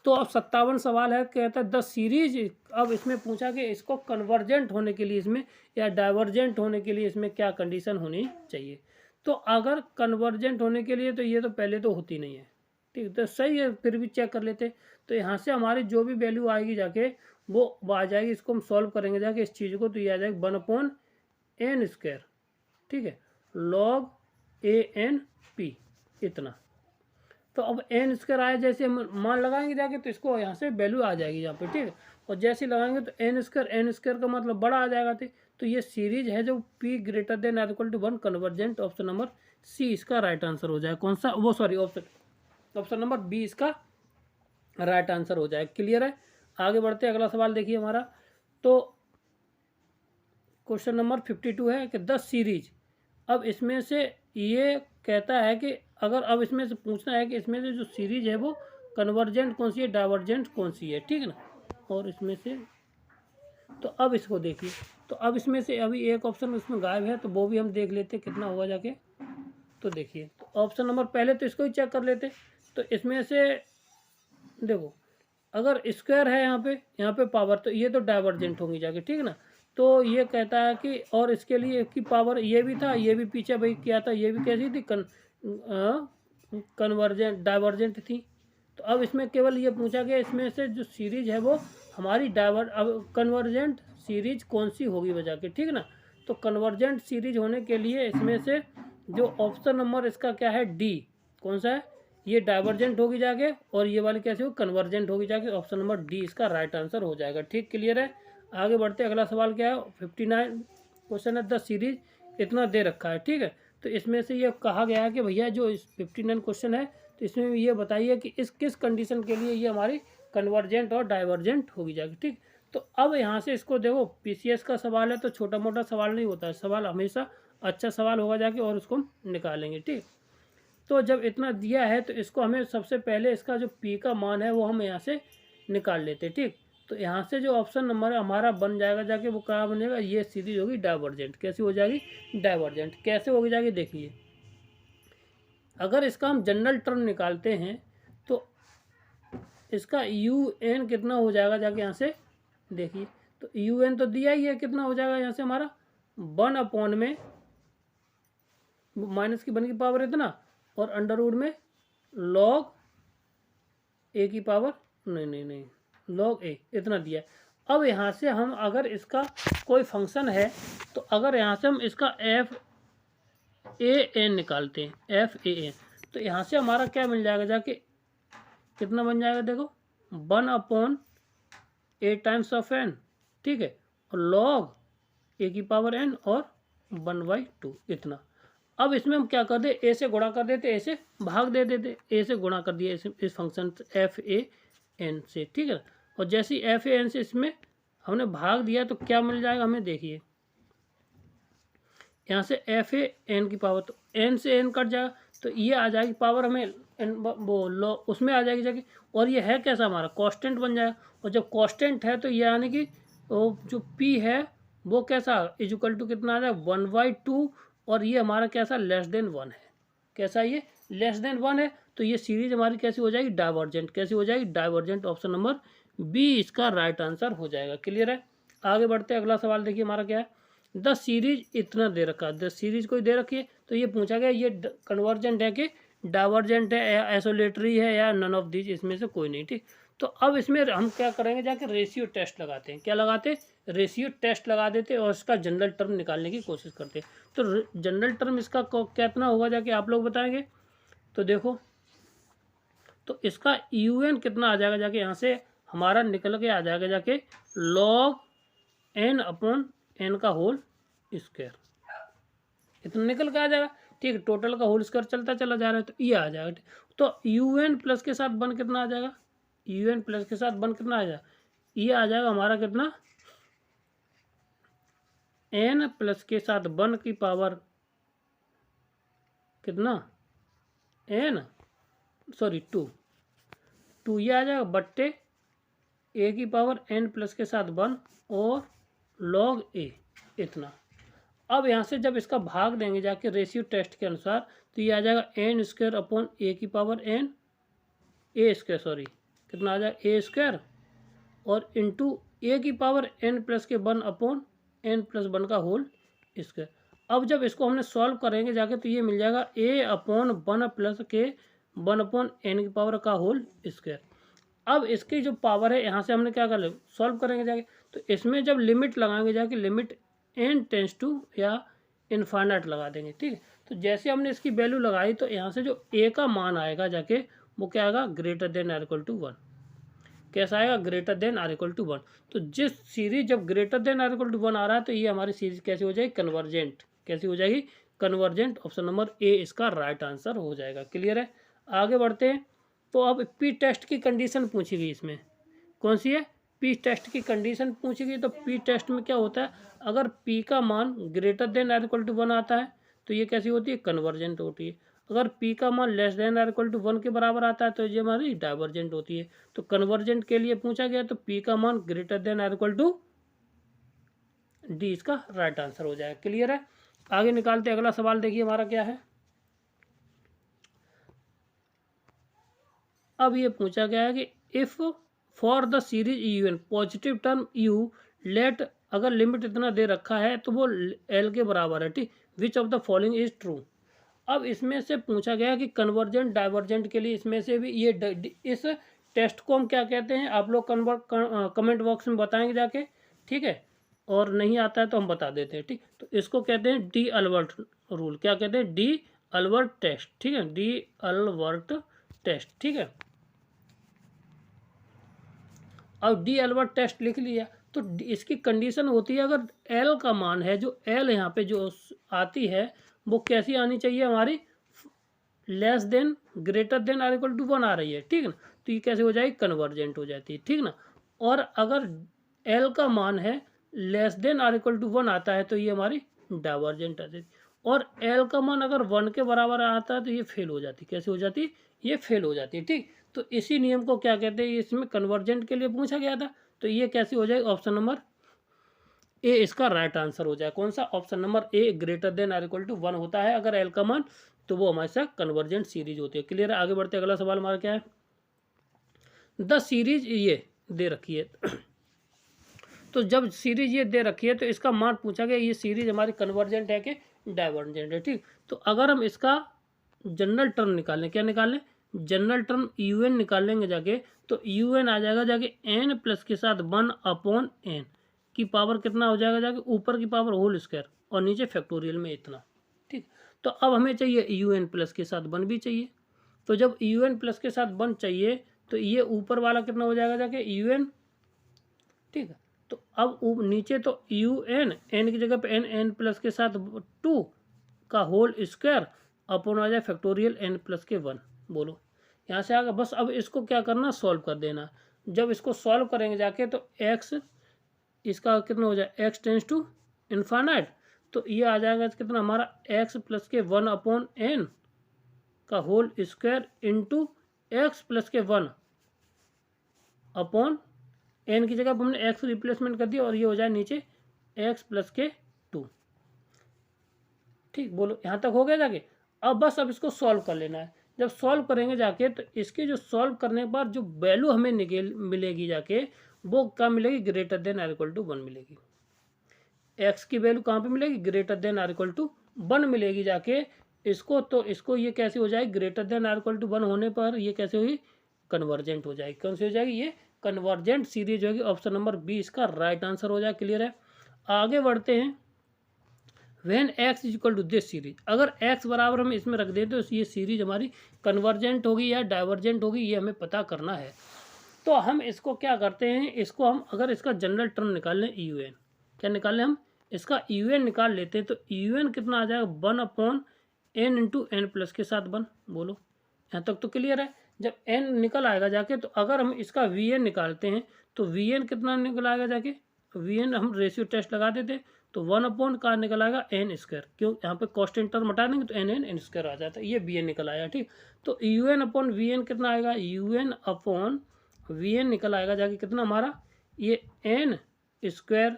तो अब 57 सवाल है, कहता है द सीरीज, अब इसमें पूछा कि इसको कन्वर्जेंट होने के लिए इसमें या डाइवर्जेंट होने के लिए इसमें क्या कंडीशन होनी चाहिए। तो अगर कन्वर्जेंट होने के लिए तो ये तो पहले तो होती नहीं है, ठीक, तो सही है, फिर भी चेक कर लेते। तो यहाँ से हमारी जो भी वैल्यू आएगी जाके वो आ जाएगी, इसको हम सॉल्व करेंगे जाके इस चीज़ को, तो ये आ जाएगा 1/n², ठीक है, log ANP इतना। तो अब n² आया, जैसे हम मान लगाएंगे जाके तो इसको यहाँ से वैल्यू आ जाएगी यहाँ पे, ठीक है, और जैसे लगाएंगे तो n² का मतलब बड़ा आ जाएगा। तो ये सीरीज है जो p greater than or equal to 1 convergent, option number c इसका राइट आंसर हो जाएगा, कौन सा, वो सॉरी ऑप्शन नंबर बी इसका राइट आंसर हो जाएगा। क्लियर है, आगे बढ़ते हैं, अगला सवाल देखिए हमारा। तो क्वेश्चन नंबर 52 है कि 10 सीरीज, अब इसमें से ये कहता है कि अगर अब इसमें से पूछना है कि इसमें से जो सीरीज है वो कन्वर्जेंट कौन सी है, डाइवर्जेंट कौन सी है, ठीक है ना। और इसमें से तो अब इसको देखिए, तो अब इसमें से अभी एक ऑप्शन इसमें गायब है, तो वो भी हम देख लेते कितना हुआ जाके। तो देखिए, तो ऑप्शन नंबर पहले तो इसको ही चेक कर लेते। तो इसमें से देखो, अगर स्क्वायर है यहाँ पे पावर, तो ये तो डाइवर्जेंट होंगी जाके, ठीक है ना। तो ये कहता है कि और इसके लिए की पावर ये भी था, ये भी पीछे भाई किया था, ये भी कैसी थी, कन्वर्जेंट डाइवर्जेंट थी। तो अब इसमें केवल ये पूछा गया इसमें से जो सीरीज है वो हमारी अब कन्वर्जेंट सीरीज कौन सी होगी बजा के, ठीक है ना। तो कन्वर्जेंट सीरीज होने के लिए इसमें से जो ऑप्शन नंबर इसका क्या है, डी, कौन सा है, ये डाइवर्जेंट होगी जाके, और ये वाली कैसे हो, कन्वर्जेंट होगी जाके, ऑप्शन नंबर डी इसका राइट आंसर हो जाएगा। ठीक, क्लियर है, आगे बढ़ते, अगला सवाल क्या है, 59 क्वेश्चन है, 10 सीरीज इतना दे रखा है, ठीक है। तो इसमें से ये कहा गया है कि भैया जो इस 59 क्वेश्चन है, तो इसमें ये बताइए कि इस किस कंडीशन के लिए ये हमारी कन्वर्जेंट और डाइवर्जेंट होगी जाके, ठीक। तो अब यहाँ से इसको देखो, पीसीएस का सवाल है तो छोटा मोटा सवाल नहीं होता है, सवाल हमेशा अच्छा सवाल होगा जाके और उसको निकालेंगे, ठीक। तो जब इतना दिया है तो इसको हमें सबसे पहले इसका जो पी का मान है वो हम यहाँ से निकाल लेते, ठीक। तो यहाँ से जो ऑप्शन नंबर हमारा बन जाएगा जाके वो क्या बनेगा, ये सीरीज होगी डाइवर्जेंट। कैसी हो जाएगी, डाइवर्जेंट। कैसे होगी जाके देखिए, अगर इसका हम जनरल टर्म निकालते हैं तो इसका UN कितना हो जाएगा जाके यहाँ से देखिए। तो UN तो दिया ही है, कितना हो जाएगा यहाँ से हमारा 1 में माइनस की 1 की पावर इतना और अंडर में log A की पावर नहीं log A इतना दिया। अब यहाँ से हम अगर इसका कोई फंक्शन है तो अगर यहाँ से हम इसका FAN निकालते हैं, FAN, तो यहाँ से हमारा क्या मिल जाएगा जाके, कितना बन जाएगा देखो, 1/A टाइम्स ऑफ n, ठीक है, और log A की पावर n और 1/2 इतना। अब इसमें हम क्या कर दे, A से गुणा कर देते, A से भाग दे देते, A से गुणा कर दिया इस फंक्शन FAN से, ठीक है। और जैसे ही FAN से इसमें हमने भाग दिया तो क्या मिल जाएगा हमें, देखिए यहाँ से FAN की पावर, तो n से n कट जाएगा तो ये आ जाएगी पावर हमें वो उसमें आ जाएगी जाके, और ये है कैसा हमारा कांस्टेंट बन जाएगा। और जब कांस्टेंट है तो ये यानी कि वो जो P है वो कैसा इक्वल टू कितना आ जाएगा 1/2, और ये हमारा कैसा लेस देन 1 है, कैसा ये लेस देन 1 है। तो ये सीरीज हमारी कैसी हो जाएगी, डाइवर्जेंट। कैसी हो जाएगी, डाइवर्जेंट। ऑप्शन नंबर बी इसका राइट आंसर हो जाएगा। क्लियर है, आगे बढ़ते हैं, अगला सवाल देखिए हमारा क्या है, 10 सीरीज इतना दे रखा है, 10 सीरीज कोई दे रखी है, तो ये पूछा गया ये कन्वर्जेंट है कि डाइवर्जेंट है या आइसोलेटरी है या नन ऑफ दीज, इसमें से कोई नहीं, ठीक। तो अब इसमें हम क्या करेंगे जाके रेशियो टेस्ट लगाते हैं, क्या लगाते हैं, रेशियो टेस्ट लगा देते और इसका जनरल टर्म निकालने की कोशिश करते। तो जनरल टर्म इसका कितना होगा जाके आप लोग बताएंगे। तो देखो, तो इसका UN कितना आ जाएगा जाके, यहाँ से हमारा निकल के आ जाएगा जाके log n अपॉन n का होल स्क्वायर, इतना निकल के आ जाएगा। ठीक है, टोटल का होल स्क्वायर चलता चला जा रहा है, तो ये आ जाएगा। तो UN प्लस के साथ वन कितना आ जाएगा, UN प्लस के साथ वन कितना आ जाएगा, ये आ जाएगा हमारा कितना, n प्लस के साथ वन की पावर कितना, n सॉरी 2 ये आ जाएगा बट्टे a की पावर n प्लस के साथ 1 और log a इतना। अब यहाँ से जब इसका भाग देंगे जाके रेशियो टेस्ट के अनुसार, तो ये आ जाएगा n स्क्वायर अपॉन a की power n a square, sorry कितना आ जाएगा a स्क्वायर और इंटू a की पावर n प्लस के 1 अपॉन n प्लस 1 का होल स्क्वायर। अब जब इसको हमने सॉल्व करेंगे जाके, तो ये मिल जाएगा a अपॉन 1 प्लस के 1 अपॉन n की पावर का होल स्क्वायर। अब इसकी जो पावर है यहाँ से हमने क्या कर सॉल्व करेंगे जाके, तो इसमें जब लिमिट लगाएंगे जाके, लिमिट n टेंस टू या इनफाइनाइट लगा देंगे। ठीक है, तो जैसे हमने इसकी वैल्यू लगाई, तो यहाँ से जो a का मान आएगा जाके वो क्या आएगा, greater than or equal to 1। कैसा आएगा, greater than or equal to 1। तो जिस सीरीज जब greater than or equal to 1 आ रहा है, तो ये हमारी सीरीज कैसी हो जाएगी, कन्वर्जेंट। कैसी हो जाएगी, कन्वर्जेंट। ऑप्शन नंबर ए इसका राइट आंसर हो जाएगा। क्लियर है, आगे बढ़ते हैं। तो अब पी टेस्ट की कंडीशन पूछी गई, इसमें कौन सी है, पी टेस्ट की कंडीशन पूछी गई। तो पी टेस्ट में क्या होता है, अगर पी का मान greater than or equal to 1 आता है, तो ये कैसी होती है, कन्वर्जेंट होती है। अगर पी का मान less than or equal to 1 के बराबर आता है, तो ये हमारी डाइवर्जेंट होती है। तो कन्वर्जेंट के लिए पूछा गया, तो पी का मान greater than or equal to d इसका राइट आंसर हो जाएगा। क्लियर है, आगे निकालते अगला सवाल। देखिए हमारा क्या है, अब ये पूछा गया है कि if for the series UN positive term u let, अगर लिमिट इतना दे रखा है तो वो L के बराबर है। ठीक, विच of the following is true. अब इसमें से पूछा गया कि कन्वर्जेंट डाइवर्जेंट के लिए इसमें से भी ये इस टेस्ट को हम क्या कहते हैं, आप लोग कमेंट बॉक्स में बताएंगे जाके। ठीक है, और नहीं आता है तो हम बता देते हैं। ठीक, तो इसको कहते हैं डी अल्बर्ट रूल। क्या कहते हैं, डी अल्बर्ट टेस्ट। ठीक है, डी अल्बर्ट टेस्ट। ठीक है, अब डी अल्बर्ट टेस्ट लिख लिया, तो इसकी कंडीशन होती है, अगर एल का मान है, जो एल यहाँ पे जो आती है वो कैसी आनी चाहिए हमारी, less than greater than or equal to 1 आ रही है। ठीक है ना, तो ये कैसे हो जाएगी, कन्वर्जेंट हो जाती है। ठीक ना, और अगर एल का मान है less than or equal to 1 आता है, तो ये हमारी डाइवर्जेंट आती है। और एल का मान अगर 1 के बराबर आता है, तो ये फेल हो जाती है। कैसे हो जाती है, ये फेल हो जाती है। ठीक, तो इसी नियम को क्या कहते हैं, इसमें कन्वर्जेंट के लिए पूछा गया था। तो ये कैसी हो जाएगी, ऑप्शन नंबर ए इसका राइट आंसर हो जाए। कौन सा, option number A, greater than or equal to 1 होता है अगर एल का मान, तो वो हमारे साथ कन्वर्जेंट सीरीज होती है। क्लियर है, आगे बढ़ते अगला सवाल हमारा क्या है, द सीरीज ये दे रखी है। तो जब सीरीज ये दे रखी है, तो इसका मान पूछा गया, ये सीरीज हमारी कन्वर्जेंट है कि डाइवर्जेंट है। ठीक, तो अगर हम इसका जनरल टर्म निकालें, क्या निकालें, जनरल टर्म UN निकाल लेंगे जाके, तो UN आ जाएगा जाके n प्लस के साथ 1 अपॉन n की पावर कितना हो जाएगा जाके, ऊपर की पावर होल स्क्वायर और नीचे फैक्टोरियल में इतना। ठीक, तो अब हमें चाहिए UN प्लस के साथ 1 भी चाहिए। तो जब UN प्लस के साथ 1 चाहिए, तो ये ऊपर वाला कितना हो जाएगा जाके UN। ठीक है, तो अब नीचे तो UN, n की जगह पे n प्लस के साथ 2 का होल स्क्वायर अपॉन आ जाए फैक्टोरियल n प्लस के 1। बोलो यहाँ से आगे, बस अब इसको क्या करना, सॉल्व कर देना। जब इसको सॉल्व करेंगे जाके, तो x इसका कितना हो जाए, x टेंस टू इनफाइनाइट, तो ये आ जाएगा कितना हमारा, x प्लस के 1 अपॉन n का whole square into x plus के 1 अपॉन n की जगह हमने x रिप्लेसमेंट कर दिया, और ये हो जाए नीचे x प्लस के 2। ठीक, बोलो यहाँ तक हो गया जाके। अब बस अब इसको सॉल्व कर लेना है। जब सॉल्व करेंगे जाके, तो इसके जो सॉल्व करने के बाद जो वैल्यू हमें मिलेगी जाके, वो क्या मिलेगी, greater than or equal to 1 मिलेगी। x की वैल्यू कहाँ पे मिलेगी, greater than or equal to 1 मिलेगी जाके इसको। तो इसको ये कैसे हो जाएगी, greater than or equal to 1 होने पर ये कैसे हुई, कन्वर्जेंट हो जाएगी। कौन सी हो जाएगी, ये कन्वर्जेंट सीरीज होगी। ऑप्शन नंबर बी इसका राइट आंसर हो जाए। क्लियर है। आगे बढ़ते हैं। When x is equal to this series, अगर एक्स बराबर हम इसमें रख दें तो ये सीरीज हमारी कन्वर्जेंट होगी या डाइवर्जेंट होगी, ये हमें पता करना है। तो हम इसको क्या करते हैं, इसको हम अगर इसका जनरल टर्म निकाल लें यू एन, क्या निकाल लें हम, इसका यू एन निकाल लेते हैं। तो यू एन कितना आ जाएगा, 1/n इंटू एन प्लस के साथ 1। बोलो यहाँ तक तो क्लियर है। जब एन निकल आएगा जाके, तो अगर हम इसका वी एन निकालते हैं तो वी एन कितना निकल आएगा जाके, वी एन हम रेशियो टेस्ट लगा देते हैं तो 1/, का निकल आएगा एन स्क्वायर। क्यों, यहाँ पे कॉन्स्टेंट टर्म हटा देंगे तो एन स्क्वायर आ जाता है। ये बी एन निकल आया। ठीक, तो u n upon v n कितना आएगा, u n upon v n निकल आएगा जाके कितना हमारा, ये एन स्क्वायर,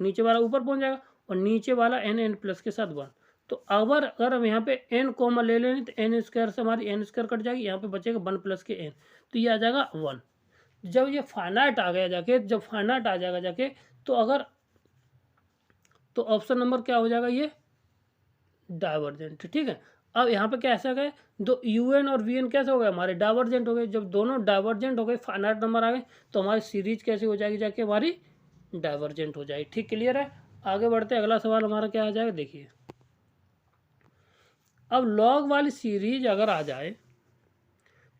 नीचे वाला ऊपर पहुँच जाएगा और नीचे वाला एन प्लस के साथ 1। तो अगर हम यहाँ पे एन कॉमन ले लें तो एन स्क्वायर से हमारी एन स्क्वायर कट जाएगी, यहाँ पे बचेगा 1 प्लस के एन, तो ये आ जाएगा 1। जब ये फाइनाइट आ गया जाके, जब फाइनाइट आ जाएगा जाके, तो अगर, तो ऑप्शन नंबर क्या हो जाएगा, ये डाइवर्जेंट। ठीक है। अब यहाँ पे क्या ऐसा गए, दो यू एन और वी एन कैसे हो गए हमारे, डाइवर्जेंट हो गए। जब दोनों डाइवर्जेंट हो गए, फाइनाइट नंबर आ गए, तो हमारी सीरीज कैसे हो जाएगी जाके, हमारी डाइवर्जेंट हो जाएगी। ठीक, क्लियर है। आगे बढ़ते, अगला सवाल हमारा क्या आ जाएगा, देखिए। अब लॉग वाली सीरीज अगर आ जाए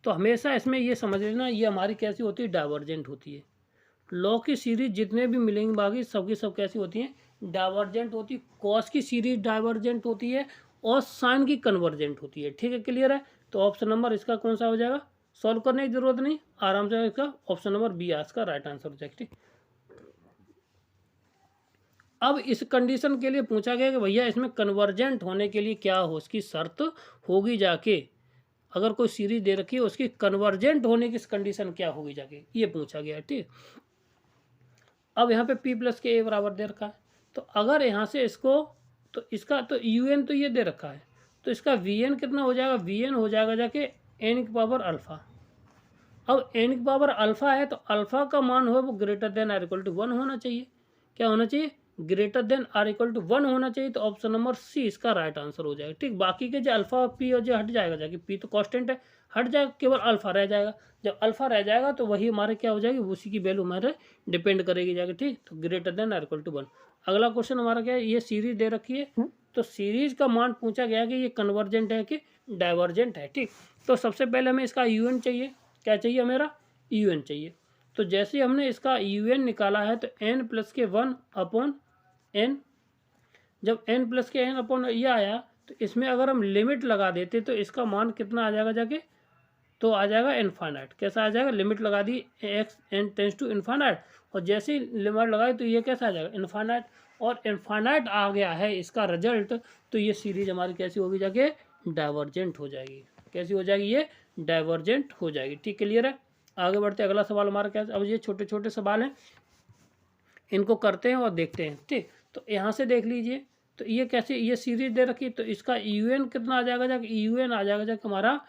तो हमेशा इसमें ये समझ लेना, ये हमारी कैसी होती है, डाइवर्जेंट होती है। लॉग की सीरीज जितने भी मिलेंगे बाकी सबकी सब कैसी होती हैं, डाइवर्जेंट होती है। कॉस की सीरीज डाइवर्जेंट होती है और साइन की कन्वर्जेंट होती है। ठीक है, क्लियर है। तो ऑप्शन नंबर इसका कौन सा हो जाएगा, सॉल्व करने की जरूरत नहीं, आराम से इसका ऑप्शन नंबर बी इसका राइट आंसर हो जाएगा। ठीक, अब इस कंडीशन के लिए पूछा गया कि भैया इसमें कन्वर्जेंट होने के लिए क्या हो, उसकी शर्त होगी जाके, अगर कोई सीरीज दे रखी है उसकी कन्वर्जेंट होने की कंडीशन क्या होगी जाके, ये पूछा गया है। ठीक, अब यहाँ पे p प्लस के a बराबर दे रखा है, तो अगर यहाँ से इसको, तो इसका तो यू एन तो ये दे रखा है, तो इसका वी एन कितना हो जाएगा, वी एन हो जाएगा जाके n की पावर अल्फ़ा। अब n की पावर अल्फ़ा है तो अल्फ़ा का मान हो वो greater than or equal to 1 होना चाहिए। क्या होना चाहिए, greater than or equal to 1 होना चाहिए। तो ऑप्शन नंबर सी इसका राइट आंसर हो जाएगा। ठीक, बाकी के जो अल्फ़ा पी और जो हट जाएगा जाके, पी तो कांस्टेंट है, हट जाएगा, केवल अल्फ़ा रह जाएगा। जब अल्फ़ा रह जाएगा तो वही हमारे क्या हो जाएगी, उसी की वैल्यू हमारे डिपेंड करेगी जाके। ठीक, तो greater than or equal to 1। अगला क्वेश्चन हमारा क्या है, ये सीरीज दे रखी है, तो सीरीज का मान पूछा गया कि ये कन्वर्जेंट है कि डाइवर्जेंट है। ठीक, तो सबसे पहले हमें इसका यू एन चाहिए। क्या चाहिए, मेरा यू एन चाहिए। तो जैसे हमने इसका यू एन निकाला है तो एन प्लस के 1 अपॉन एन, जब n प्लस के n अपॉन ये आया तो इसमें अगर हम लिमिट लगा देते तो इसका मान कितना आ जाएगा जाके, तो आ जाएगा इनफाइनाइट। कैसा आ जाएगा, लिमिट लगा दी x n tends to infinite, और जैसे ही लिमिट लगाई तो ये कैसा आ जाएगा, इनफाइनाइट। और इनफाइनाइट आ गया है इसका रिजल्ट, तो ये सीरीज हमारी कैसी होगी जाके, डाइवर्जेंट हो जाएगी। कैसी हो जाएगी, ये डाइवर्जेंट हो जाएगी। ठीक, क्लियर है। आगे बढ़ते, अगला सवाल हमारा क्या, अब ये छोटे छोटे सवाल हैं, इनको करते हैं और देखते हैं। ठीक, तो यहाँ से देख लीजिए, तो ये कैसे, ये सीरीज दे रखी, तो इसका यू एन कितना आ जाएगा जाके, यू एन आ जाएगा जाके हमारा,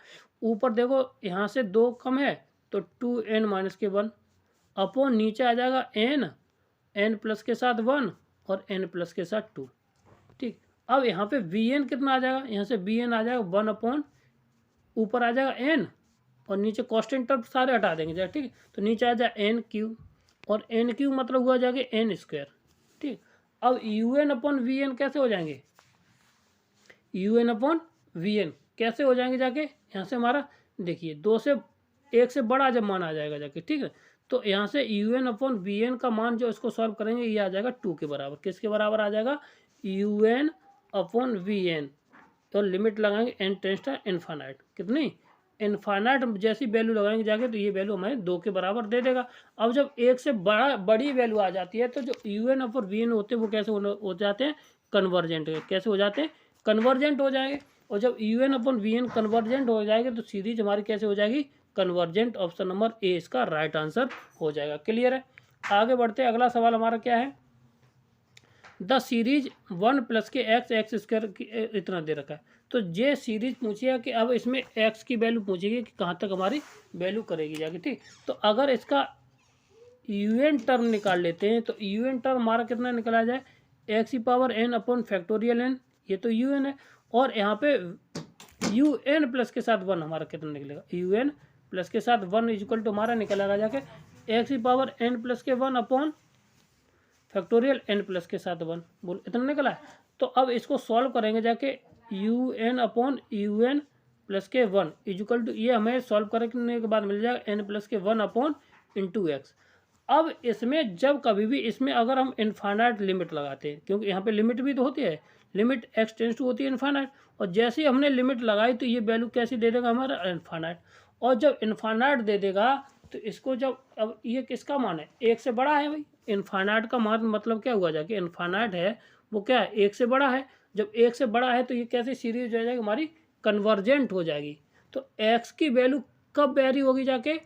ऊपर देखो यहाँ से 2 कम है तो 2n माइनस के 1 अपॉन नीचे आ जाएगा n प्लस के साथ 1 और n प्लस के साथ 2। ठीक, अब यहाँ पे वी एन कितना आ जाएगा, यहाँ से वी एन आ जाएगा 1 अपॉन, ऊपर आ जाएगा n और नीचे कॉन्स्टेंट टर्म सारे हटा देंगे जाए। ठीक, तो नीचे आ जाए n क्यू, और एन क्यू मतलब हुआ जाएगा एन स्क्वायर। ठीक, अब u n upon v n कैसे हो जाएंगे, u n upon v n कैसे हो जाएंगे जाके, यहाँ से हमारा देखिए 2 से 1 से बड़ा जब मान आ जाएगा जाके। ठीक है, तो यहाँ से u n upon v n का मान जो इसको सॉल्व करेंगे ये आ जाएगा 2 के बराबर। किसके बराबर आ जाएगा, u n upon v n, तो लिमिट लगाएंगे एन टेंस टू इनफाइनाइट, कितनी, इनफाइनाइट जैसी वैल्यू लगाएंगे जाके तो ये वैल्यू हमें 2 के बराबर दे देगा। अब जब 1 से बड़ी वैल्यू आ जाती है तो जो यू एन और वी एन होते हैं वो कैसे हो जाते हैं, कन्वर्जेंट। कैसे हो जाते हैं, कन्वर्जेंट हो जाएंगे। और जब u n upon v n convergent हो जाएंगे तो सीरीज हमारी कैसे हो जाएगी, कन्वर्जेंट। ऑप्शन नंबर ए इसका राइट आंसर हो जाएगा। क्लियर है। आगे बढ़ते, अगला सवाल हमारा क्या है, द सीरीज 1 प्लस के एक्स स्क्वायर इतना दे रखा है। तो ये सीरीज पूछिए कि अब इसमें x की वैल्यू पूछेगी कि कहाँ तक हमारी वैल्यू करेगी जाके। ठीक, तो अगर इसका यू एन टर्म निकाल लेते हैं तो यू एन टर्म हमारा कितना निकला जाए, एक्स की power n upon factorial n, ये तो यू एन है, और यहाँ पे यू एन प्लस के साथ 1 हमारा कितना निकलेगा, यू एन प्लस के साथ 1 इक्वल टू हमारा निकलेगा जाके एक्स की पावर एन प्लस के 1 अपॉन फैक्टोरियल एन प्लस के साथ 1, बोल इतना निकला है। तो अब इसको सॉल्व करेंगे जाके, u n upon u n plus के 1 इजिकल टू, ये हमें सॉल्व करने के बाद मिल जाएगा एन प्लस के 1 अपॉन इंटू एक्स। अब इसमें जब कभी भी इसमें अगर हम इनफाइनाइट लिमिट लगाते हैं, क्योंकि यहाँ पे लिमिट भी तो होती है, लिमिट एक्स टेंस टू होती है इनफाइनाइट, और जैसे ही हमने लिमिट लगाई तो ये वैल्यू कैसी दे देगा हमारा इनफाइनाइट। और जब इनफाइनाइट दे देगा तो इसको जब, अब ये किसका मान है, एक से बड़ा है भाई, इनफाइनाइट का मान मतलब क्या हुआ जाके, इनफाइनाइट है वो क्या है, एक से बड़ा है। जब एक से बड़ा है तो ये कैसे सीरीज हो जाएगी हमारी, कन्वर्जेंट हो जाएगी। तो एक्स की वैल्यू कब वेरी होगी जाके,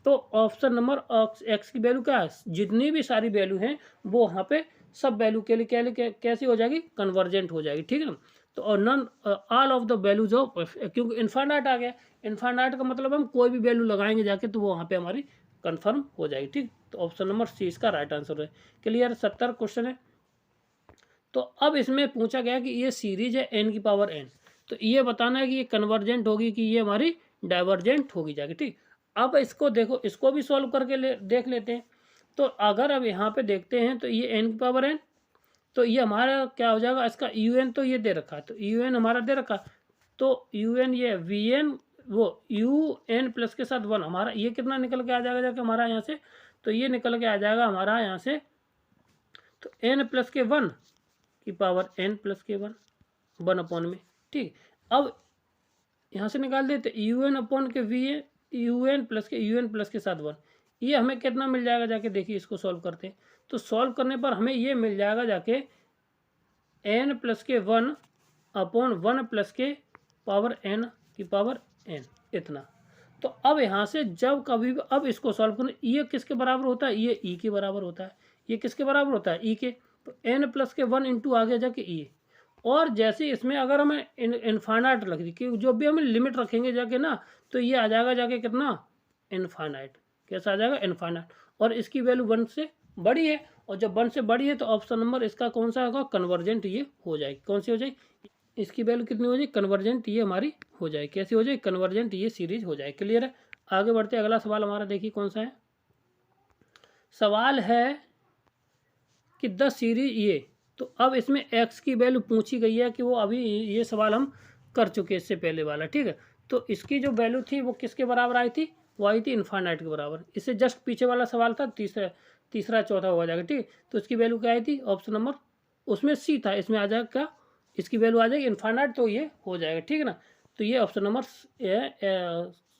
तो ऑप्शन नंबर एक्स की वैल्यू क्या है, जितनी भी सारी वैल्यू हैं वो वहाँ पे सब वैल्यू के लिए कैसी हो जाएगी, कन्वर्जेंट हो जाएगी, ठीक है ना। तो और none all of the values of, क्योंकि इनफाइनाइट आ गया, इनफाइनाइट का मतलब हम कोई भी वैल्यू लगाएंगे जाके तो वो वहाँ पे हमारी कन्फर्म हो जाएगी, ठीक। तो ऑप्शन नंबर सी इसका राइट आंसर है। क्लियर, 70 क्वेश्चन है। तो अब इसमें पूछा गया कि ये सीरीज है एन की पावर एन, तो ये बताना है कि ये कन्वर्जेंट होगी कि ये हमारी डाइवर्जेंट होगी जाके, ठीक। अब इसको देखो, इसको भी सॉल्व करके देख लेते हैं। तो अगर अब यहाँ पे देखते हैं तो ये एन की पावर एन, तो ये हमारा क्या हो जाएगा, इसका यू एन तो ये दे रखा है, तो यू एन हमारा दे रखा, तो यू एन ये वी एन वो यू एन प्लस के साथ 1, हमारा ये कितना निकल के आ जाएगा जाके हमारा यहाँ से, तो ये निकल के आ जाएगा हमारा यहाँ से, तो एन प्लस के 1 की पावर एन प्लस के 1 अपॉन में, ठीक। अब यहाँ से निकाल देते यू एन अपॉन के v n, u n plus के साथ 1, ये हमें कितना मिल जाएगा जाके, देखिए इसको सॉल्व करते हैं। तो सॉल्व करने पर हमें ये मिल जाएगा जाके एन प्लस के 1 अपॉन 1 प्लस के पावर एन की पावर एन, इतना। तो अब यहाँ से जब कभी भी अब इसको सॉल्व करना, ये किसके बराबर होता है, ये ई के बराबर होता है, ये किसके बराबर होता है, ई के। तो एन प्लस के 1 इंटू आ गया जाके ई, और जैसे इसमें अगर हमें इनफाइनाइट रख दी, कि जो भी हमें लिमिट रखेंगे जाके ना, तो ये आ जाएगा जाके कितना, इनफाइनाइट। कैसा आ जाएगा, इनफाइनाइट। और इसकी वैल्यू 1 से बड़ी है, और जब 1 से बड़ी है तो ऑप्शन नंबर इसका कौन सा होगा, कन्वर्जेंट ये हो जाएगी। कौन सी हो जाएगी, इसकी वैल्यू कितनी हो जाएगी, कन्वर्जेंट ये हमारी हो जाएगी। कैसी हो जाएगी, कन्वर्जेंट ये सीरीज हो जाएगी। क्लियर है, आगे बढ़ते अगला सवाल हमारा देखिए कौन सा है। सवाल है कि 10 सीरीज ये, तो अब इसमें एक्स की वैल्यू पूछी गई है कि वो अभी ये सवाल हम कर चुके इससे पहले वाला, ठीक है। तो इसकी जो वैल्यू थी वो किसके बराबर आई थी, वो आई थी इनफाइनाइट के बराबर। इससे जस्ट पीछे वाला सवाल था, तीसरा चौथा हो जाएगा, ठीक। तो इसकी वैल्यू क्या आई थी, ऑप्शन नंबर उसमें सी था, इसमें आ जाएगा क्या, इसकी वैल्यू आ जाएगी इनफाइनाइट, तो ये हो जाएगा, ठीक है ना। तो ये ऑप्शन नंबर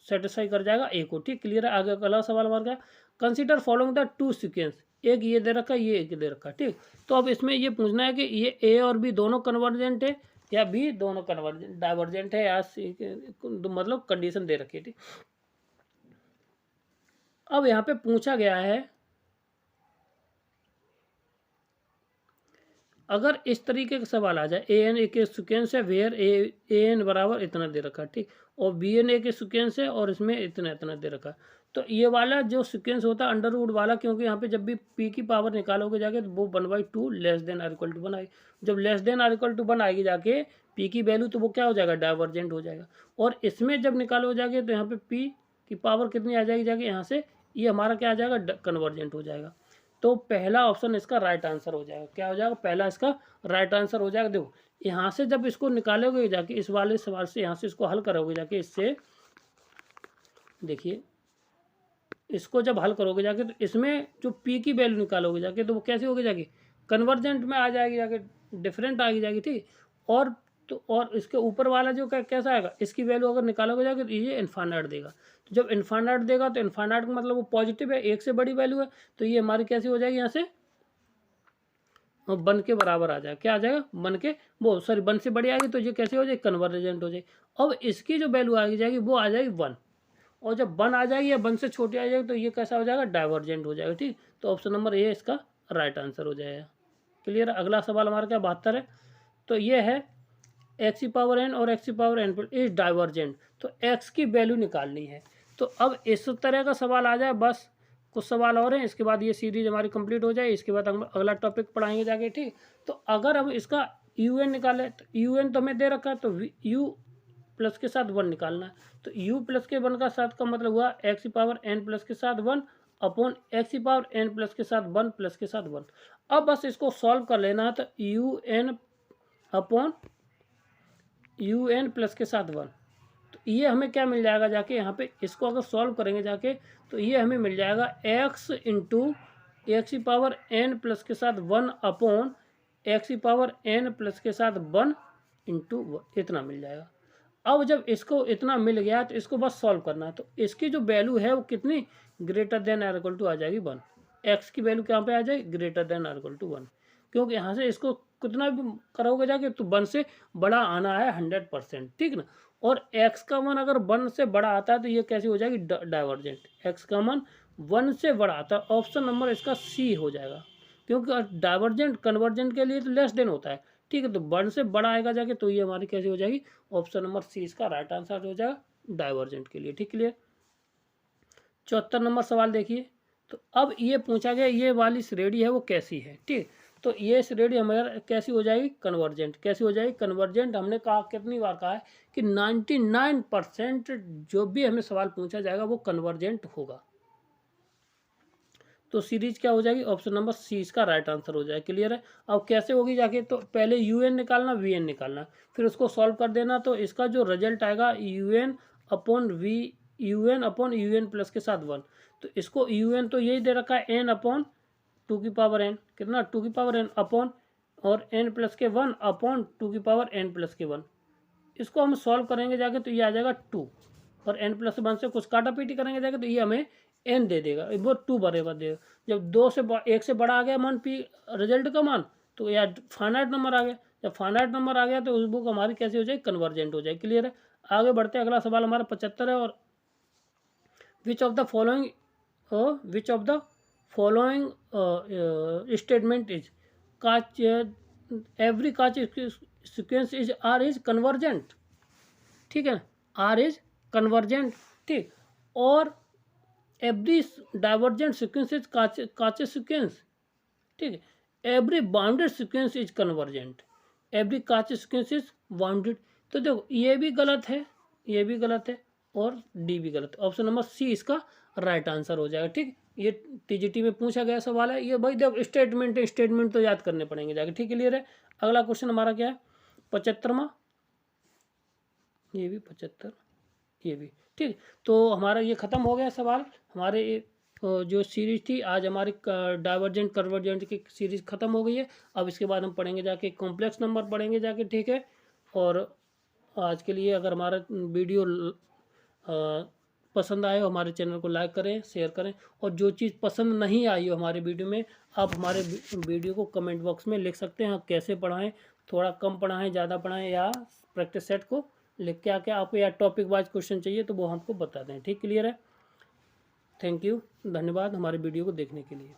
सेटिस्फाई कर जाएगा ए को, ठीक। क्लियर है, आगे अगला सवाल हमारा क्या, consider following the two sequence, एक ये दे रखा है, ये एक दे रखा है, ठीक। तो अब इसमें ये पूछना है कि ये ए और बी दोनों कन्वर्जेंट है या बी दोनों कन्वर्जेंट डाइवर्जेंट है, या मतलब कंडीशन दे रखी है, ठीक। अब यहाँ पे पूछा गया है, अगर इस तरीके का सवाल आ जाए, ए एन एक सिक्वेंस है वेयर ए एन बराबर इतना दे रखा, ठीक, और बी एन एक सिक्वेंस है और इसमें इतना इतना दे रखा, तो ये वाला जो सिक्वेंस होता है अंडर रूट वाला, क्योंकि यहाँ पे जब भी पी की पावर निकालोगे जाके तो वो 1/2 less than or equal to 1 आएगी। जब less than or equal to 1 आएगी जाके पी की वैल्यू, तो वो क्या हो जाएगा, डाइवर्जेंट हो जाएगा। और इसमें जब निकालो जाके तो यहाँ पे पी की पावर कितनी आ जाएगी जाके यहाँ से, ये हमारा क्या आ जाएगा, कन्वर्जेंट हो जाएगा। तो पहला ऑप्शन इसका राइट आंसर हो जाएगा। क्या हो जाएगा, पहला इसका राइट आंसर हो जाएगा। देखो यहाँ से जब इसको निकालोगे जाके, इस वाले सवाल से यहाँ से इसको हल करोगे जाके, इससे देखिए इसको जब हल करोगे जाके तो इसमें जो पी की वैल्यू निकालोगे जाके तो वो कैसे होगी जाके, कन्वर्जेंट में आ जाएगी जाके, डिफरेंट आ जाएगी, ठीक। और तो और इसके ऊपर वाला जो कैसा आएगा, इसकी वैल्यू अगर निकालोगे जाके तो ये इनफाइनाइट देगा। तो जब इनफाइनाइट देगा तो इनफाइनाइट का मतलब वो पॉजिटिव है, एक से बड़ी वैल्यू है, तो ये हमारी कैसी हो जाएगी यहाँ से, 1 के बराबर आ जाएगा। क्या आ जाएगा, 1 के, वो सॉरी 1 से बड़ी आएगी तो ये कैसे हो जाएगी, कन्वर्जेंट हो जाएगी। अब इसकी जो वैल्यू आ जाएगी वो आ जाएगी 1, और जब 1 आ जाएगी या 1 से छोटी आ जाएगी तो ये कैसा हो जाएगा, डाइवर्जेंट हो जाएगा, ठीक। तो ऑप्शन नंबर ए इसका राइट आंसर हो जाएगा। क्लियर। अगला सवाल हमारा क्या 72 है। तो ये है एक्स की पावर एन और एक्स की पावर एन इज डाइवर्जेंट, तो एक्स की वैल्यू निकालनी है। तो अब इस तरह का सवाल आ जाए, बस कुछ सवाल और हैं, इसके बाद ये सीरीज हमारी कंप्लीट हो जाए, इसके बाद हम अगला टॉपिक पढ़ाएंगे जाके, ठीक। तो अगर हम इसका यू एन निकालें तो यू एन तो हमें दे रखा है, तो यू प्लस के साथ 1 निकालना है। तो u प्लस के 1 का साथ का मतलब हुआ एक्स की पावर n प्लस के साथ 1 अपॉन एक्स की पावर एन प्लस के साथ 1 प्लस के साथ 1। अब बस इसको सॉल्व कर लेना है, तो u n upon u n plus के साथ 1। तो ये हमें क्या मिल जाएगा जाके यहाँ पे, इसको अगर सॉल्व करेंगे जाके तो ये हमें मिल जाएगा एक्स इंटू एक्स की पावर एन प्लस के साथ 1 अपॉन एक्स की पावर एन प्लस के साथ 1 इंटू इतना मिल जाएगा। अब जब इसको इतना मिल गया तो इसको बस सॉल्व करना है, तो इसकी जो वैल्यू है वो कितनी, greater than or equal to आ जाएगी 1। एक्स की वैल्यू कहाँ पे आ जाएगी, greater than or equal to 1, क्योंकि यहाँ से इसको कितना भी करोगे जाके तो 1 से बड़ा आना है 100%, ठीक ना। और x का मान अगर 1 से बड़ा आता है तो ये कैसी हो जाएगी, डाइवर्जेंट। x का मान 1 से बड़ा आता है, ऑप्शन नंबर इसका सी हो जाएगा, क्योंकि डाइवर्जेंट कन्वर्जेंट के लिए तो लेस देन होता है, ठीक है। तो 1 से बड़ा आएगा जाके तो ये हमारी कैसी हो जाएगी, ऑप्शन नंबर सी इसका राइट आंसर हो जाएगा डाइवर्जेंट के लिए, ठीक क्लियर। 74 नंबर सवाल देखिए। तो अब ये पूछा गया ये वाली श्रेणी है वो कैसी है, ठीक। तो ये श्रेणी हमारे कैसी हो जाएगी, कन्वर्जेंट। कैसी हो जाएगी, कन्वर्जेंट। हमने कहा कितनी बार कहा है कि 99% जो भी हमें सवाल पूछा जाएगा वो कन्वर्जेंट होगा। तो सीरीज क्या हो जाएगी, ऑप्शन नंबर सी इसका राइट आंसर हो जाएगा, क्लियर है। अब कैसे होगी जाके, तो पहले यू एन निकालना, वी एन निकालना, फिर उसको सॉल्व कर देना। तो इसका जो रिजल्ट आएगा u n upon u n plus के साथ 1। तो इसको यू एन तो यही दे रखा है, एन अपॉन 2 की पावर एन, कितना 2 की पावर एन अपॉन और एन प्लस के 1 अपॉन 2 की पावर एन प्लस के 1। इसको हम सॉल्व करेंगे जाके तो ये आ जाएगा 2, और एन प्लस 1 से कुछ काटा पीटी करेंगे जाके तो ये हमें एन दे देगा, वो 2 बराबर देगा। जब 2 से 1 से बड़ा आ गया मान पी रिजल्ट का मान, तो यार फाइनाइट नंबर आ गया। जब फाइनाइट नंबर आ गया तो उस बुक हमारी कैसी हो जाएगी, कन्वर्जेंट हो जाएगी, क्लियर है। आगे बढ़ते हैं, अगला सवाल हमारा 75 है। और which of the following statement is Cauchy every Cauchy sequence is or is convergent, ठीक है, आर इज कन्वर्जेंट, ठीक। और every divergent sequence is Cauchy sequence, ठीक है। Every bounded sequence is convergent, every Cauchy sequence is bounded. तो देखो ये भी गलत है, ये भी गलत है, और डी भी गलत है। ऑप्शन नंबर सी इसका राइट आंसर हो जाएगा, ठीक। ये टीजीटी में पूछा गया सवाल है ये भाई। देखो स्टेटमेंट तो याद करने पड़ेंगे जाके, ठीक, क्लियर है। अगला क्वेश्चन हमारा क्या है, 75वां, ये भी 75, ये भी, ठीक। तो हमारा ये ख़त्म हो गया सवाल। हमारे जो सीरीज थी आज हमारी डाइवर्जेंट कन्वर्जेंट की सीरीज ख़त्म हो गई है। अब इसके बाद हम पढ़ेंगे जाके कॉम्प्लेक्स नंबर पढ़ेंगे जाके, ठीक है। और आज के लिए अगर हमारा वीडियो पसंद आए हो हमारे चैनल को लाइक करें, शेयर करें, और जो चीज़ पसंद नहीं आई हो हमारे वीडियो में आप हमारे वीडियो को कमेंट बॉक्स में लिख सकते हैं। कैसे पढ़ाएं, थोड़ा कम पढ़ाएं, ज़्यादा पढ़ाएं, या प्रैक्टिस सेट को लिख के आके आपको या टॉपिक वाइज क्वेश्चन चाहिए तो वो हमको बता दें, ठीक, क्लियर है। थैंक यू, धन्यवाद हमारे वीडियो को देखने के लिए।